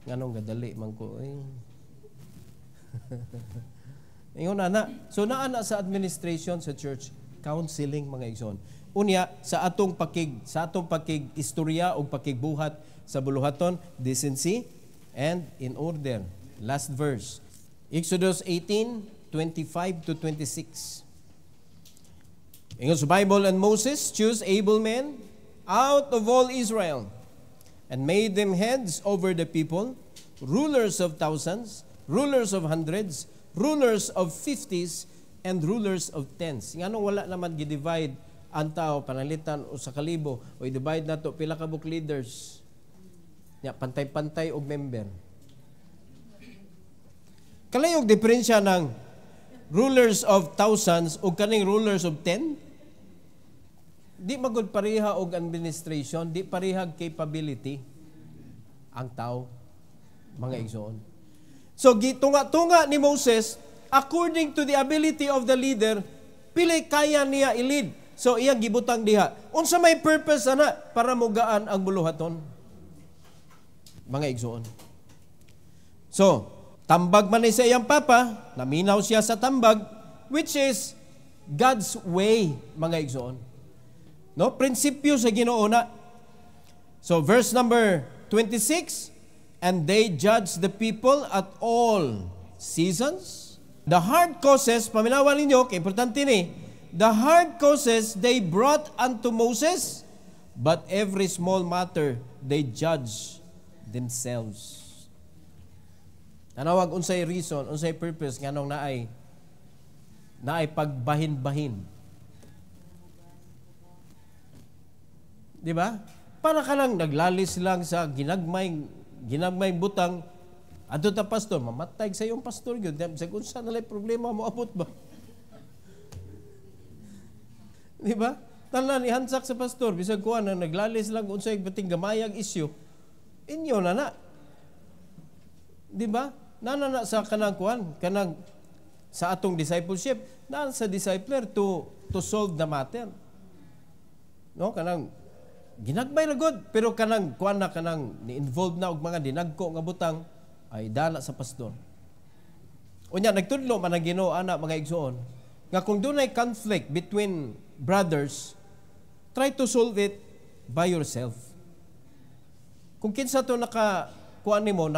nganong gadali man ko. Ingon ana. So naana sa administration sa church, counseling mga igsoon. Unya sa atong pakig istorya o pakigbuhat sa buluhaton, decency and in order. Last verse. Exodus 18:25 to 26. Ingon sa Bible, and Moses chose able men out of all Israel and made them heads over the people, rulers of thousands, rulers of hundreds, rulers of fifties, and rulers of tens. Nganong wala naman gi-divide ang tao, panalitan o sa kalibo, o i-divide na to pila ka book leaders. Pantay-pantay og member. Kalayog diferensya ng rulers of thousands o kaning rulers of 10? Di magod pareha og administration, di parehag capability ang tao, mga igsoon. So gitunga-tunga ni Moses, according to the ability of the leader, pili kaya niya i-lead. So iyang gibutang diha. Unsa may purpose ana para mugaan ang buluhaton? Mga igsoon. So, tambag man sa iyang papa, naminaw siya sa tambag, which is God's way, mga igsoon. No? Prinsipyo sa Ginoo na. So, verse number 26, and they judged the people at all seasons. The hard causes, paminawan ninyo, kay importante ni, the hard causes they brought unto Moses, but every small matter they judge themselves. Tanawag unsay reason, unsay purpose nganong naay pagbahin-bahin. Di ba? Para ka lang naglalis lang sa ginagmay butang adto ta pastor, mamatay sa iyong pastor gyud. Sa unsa na lay problema mo abot ba? Di ba? Tanan ihansak sa pastor bisag kuan na naglalis lang unsay bating gamayag issue. Inyo na. Di ba? Nana sa kanang kuan, kanang sa atong discipleship, nana sa discipler to solve the matter. No, kanang ginagbay ra gud, pero kanang kuan na kanang ni-involve na og mga dinagko nga butang ay dala sa pastor. Unya nagtudlo man ang Ginoo ana mga igsoon, nga kung dunay conflict between brothers, try to solve it by yourself. Kung kinsa to kuan nimo,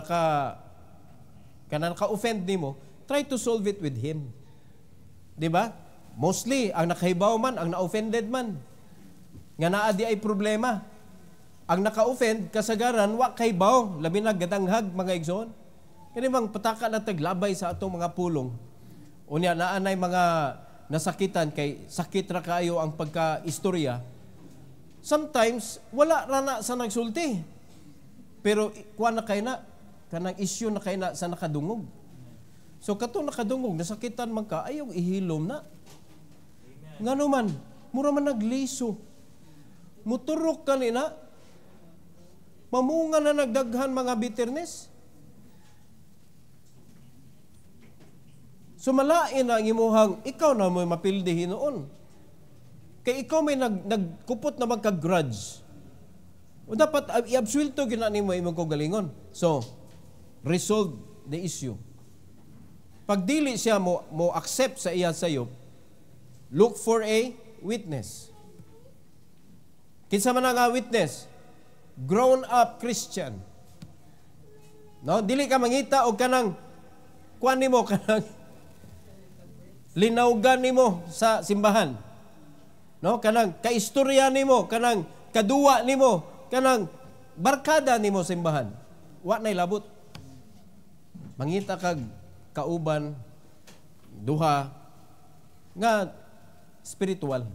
naka-offend nimo, try to solve it with him. Di ba? Mostly, ang nakahibaw man, ang na-offended man. nga naa di ay problema. Ang naka-offend kasagaran wa kay baw, labi na gadanghag mga igsoon. Kani bang pataka na taglabay sa atong mga pulong. Unya naanay mga nasakitan kay sakit ra kaayo ang pagka-istorya. Sometimes wala ra na sa nagsulti. Pero kuha na kay na kanang issue na kay na sa nakadungog. So kato nakadungog nasakitan man ka ayaw ihilom na. Ngano man mura man nagliso. Muturok kanina. Mamunga na nagdaghan mga bitterness. Sumalain ang imuhang ikaw na mo mapildi hinoon. Kay ikaw may nagkupot na magka-grudge. O dapat i-absuelto ginani mo imong kagalingon. So, resolve the issue. Pag dili siya mo accept sa iya sayop, look for a witness. Kinsa man nga witness? Grown up Christian. No, dili ka mangita og kanang kuan nimo kanang linawgan nimo sa simbahan. No, kanang kaistorya nimo, kanang kaduwa nimo, kanang barkada nimo sa simbahan. Wa nay labot. Mangita kag kauban duha nga spiritual.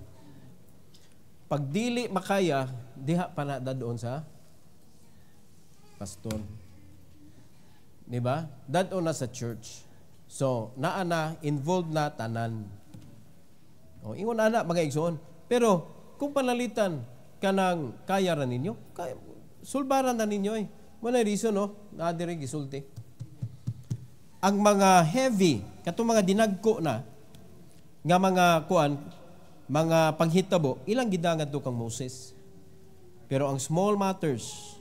Pag dili makaya, diha pa na dadon sa pastor. Diba? Dadon na sa church. So, naa involved na tanan. O, ingon ana mga igsoon. Pero, kung panalitan kanang kaya ra ninyo, sulbaran na ninyo eh. Muna reason, no? Naadiri gisulti. Ang mga heavy, katong mga dinagko na, nga mga kuan, mga panghitabo, ilang gidangan to kang Moses. Pero ang small matters,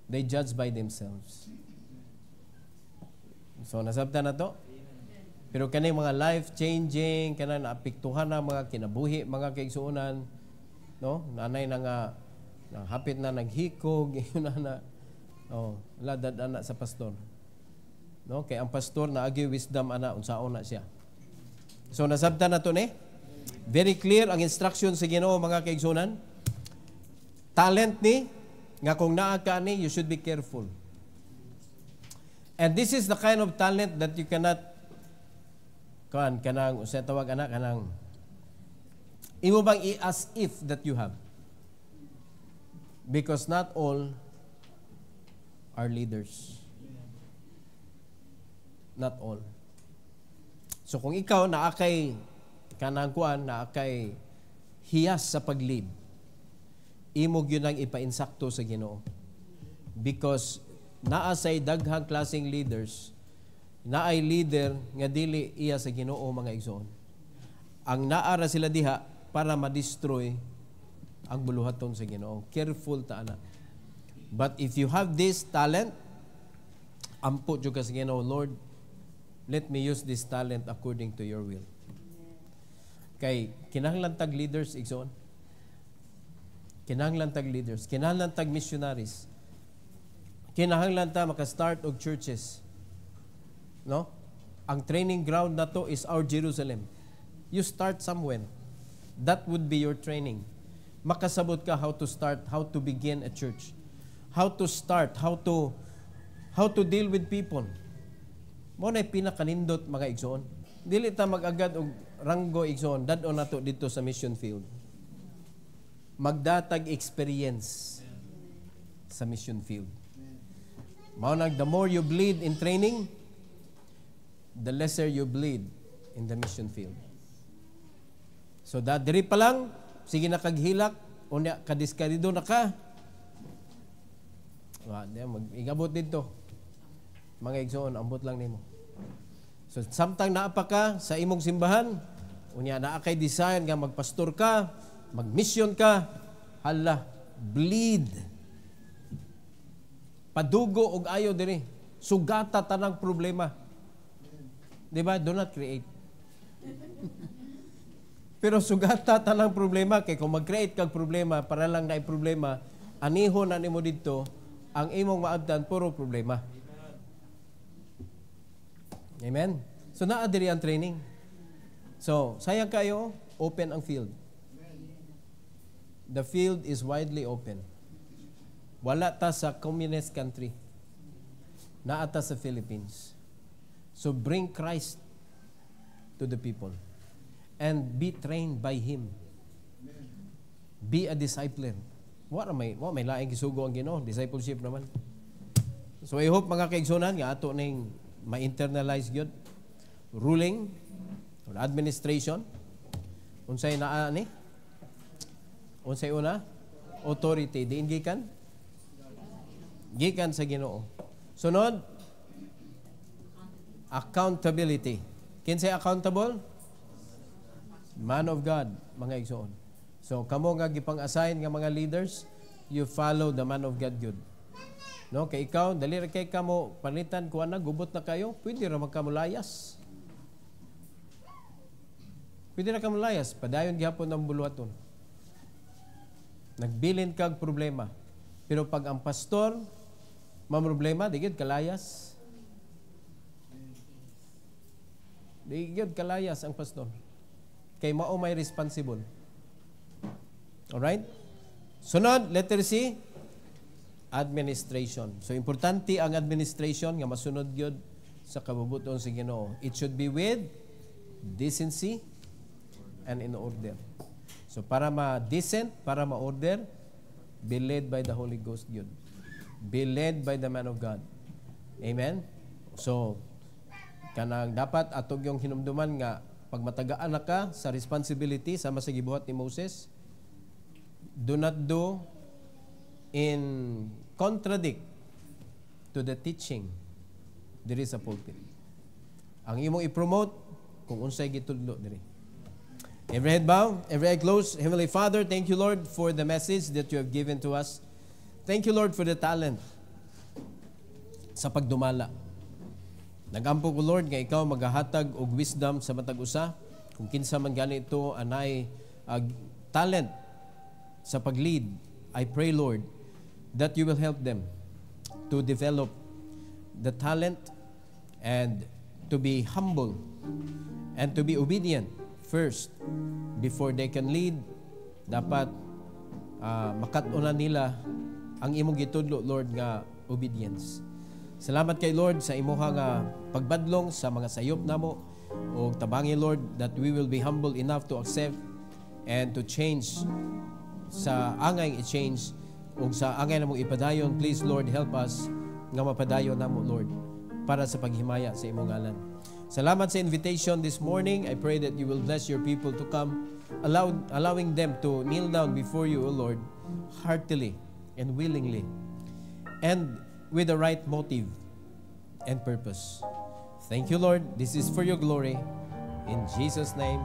they judge by themselves. So, nasabtan na to? Pero kanay mga life-changing, kanay naapektuhan na mga kinabuhi, mga kaigsuunan, no? Nanay na nga, hapit na naghikog, yun na, ladad ana sa pastor. No? Kaya ang pastor na agi wisdom ana, unsaon na siya. So, nasabtan na to ni? Very clear ang instruction sa Ginoo mga kaigsuunan. Talent ni, nga kung naa ka ni, you should be careful. And this is the kind of talent that you cannot kanang usay tawag anak kanang imo bang i-as if that you have. Because not all are leaders. Not all. So kung ikaw naa kay kanang kuan naa kay hiyas sa pag-lead, imo gyud ang ipainsakto sa Ginoo. Because naa say daghang klaseng leaders, naay leader nga dili iya sa Ginoo mga igsoon. Ang naara sila diha para ma-destroy ang buluhaton sa Ginoo. Careful ta ana. But if you have this talent, ampo jud ka sa Ginoo, Lord, let me use this talent according to your will. Kay kinahanglan tag leaders igsoon. Kinahanglan tag leaders, kinahanglan tag missionaries. Kinahanglan ta maka-start og churches. No? Ang training ground na to is our Jerusalem. You start somewhere. That would be your training. Makasabot ka how to start, how to begin a church. How to start, how to deal with people. Mo na pinakanindot mga igsoon. Dili ta mag-agad og ranggo igsoon, dadon nato dito sa mission field. Magdatag experience sa mission field. The more you bleed in training, the lesser you bleed in the mission field. So, diri pa lang, sige na kaghilak, unya kadiskarido na ka. Mag-ingabot dito. Mga igsoon, ambot lang nimo. So, samtang naapa ka sa imong simbahan, unya naa kay design nga magpastor ka, mag-mission ka, hala, bleed. Padugo og ayo diri. Sugata tanang problema. Di ba? Do not create. Pero sugata tanang problema kay kung mag-create kag problema para lang na problema, anihon na nimo didto ang imong maabtan puro problema. Amen. So naa diri ang training. So, sayang kayo, open ang field. the field is widely open. Wala ta sa communist country. Naata sa Philippines. So bring Christ to the people and be trained by Him. Be a discipler. May laing gisugo ang Ginoo, discipleship naman. So I hope mga kaigsunan nga ato ning ma-internalize gyud ruling or administration. Unsay naa ni? Unsay una? Authority diin gikan sa Ginoo. Sunod, accountability. Kinsay accountable? Man of God, mga igsoon. So kamo nga gipang-assign nga mga leaders, you follow the man of God good. No, kay ikaw dali ra kay kamo panitan kuan na gubot na kayo, pwede ra magkamulayas. Pwede ra kamulayas, padayon gihapon ang buluhaton. Nagbilin kag problema. Pero pag ang pastor problema, di gyud kalayas. Di gyud kalayas ang pastor. Kay mao may responsible. Alright? Sunod, letter C, administration. So importante ang administration nga masunod gyud sa kabubuton sa Ginoo. It should be with decency and in order. So para ma-decent, para ma-order, be led by the Holy Ghost gyud. Be led by the man of God. Amen? So, kanang dapat atog yung hinumduman nga pag matagaan na ka sa responsibility sama sa gibuhat ni Moses, do not do in contradict to the teaching there is a pulpit. Ang imong i-promote kung unsay gitudlo diri. Every head bow, every eye closed. Heavenly Father, thank you, Lord, for the message that you have given to us. Thank you, Lord, for the talent sa pagdumala. Nagampo ko, Lord, nga ikaw maghahatag og wisdom sa matag usa. Kung kinsa man gani ito anay talent sa pag-lead, I pray, Lord, that you will help them to develop the talent and to be humble and to be obedient first before they can lead. Dapat makatunan nila ang imong gitudlo, Lord, nga obedience. Salamat kay Lord sa imuha nga pagbadlong sa mga sayop namo, o tabangi, Lord, that we will be humble enough to accept and to change sa angay i-change o sa angay namong ipadayon. Please, Lord, help us nga mapadayon namo, Lord, para sa paghimaya sa imong ngalan. Salamat sa invitation this morning. I pray that you will bless your people to come, allowing them to kneel down before you, O Lord, heartily and willingly, and with the right motive and purpose. Thank you, Lord. This is for your glory. In Jesus' name,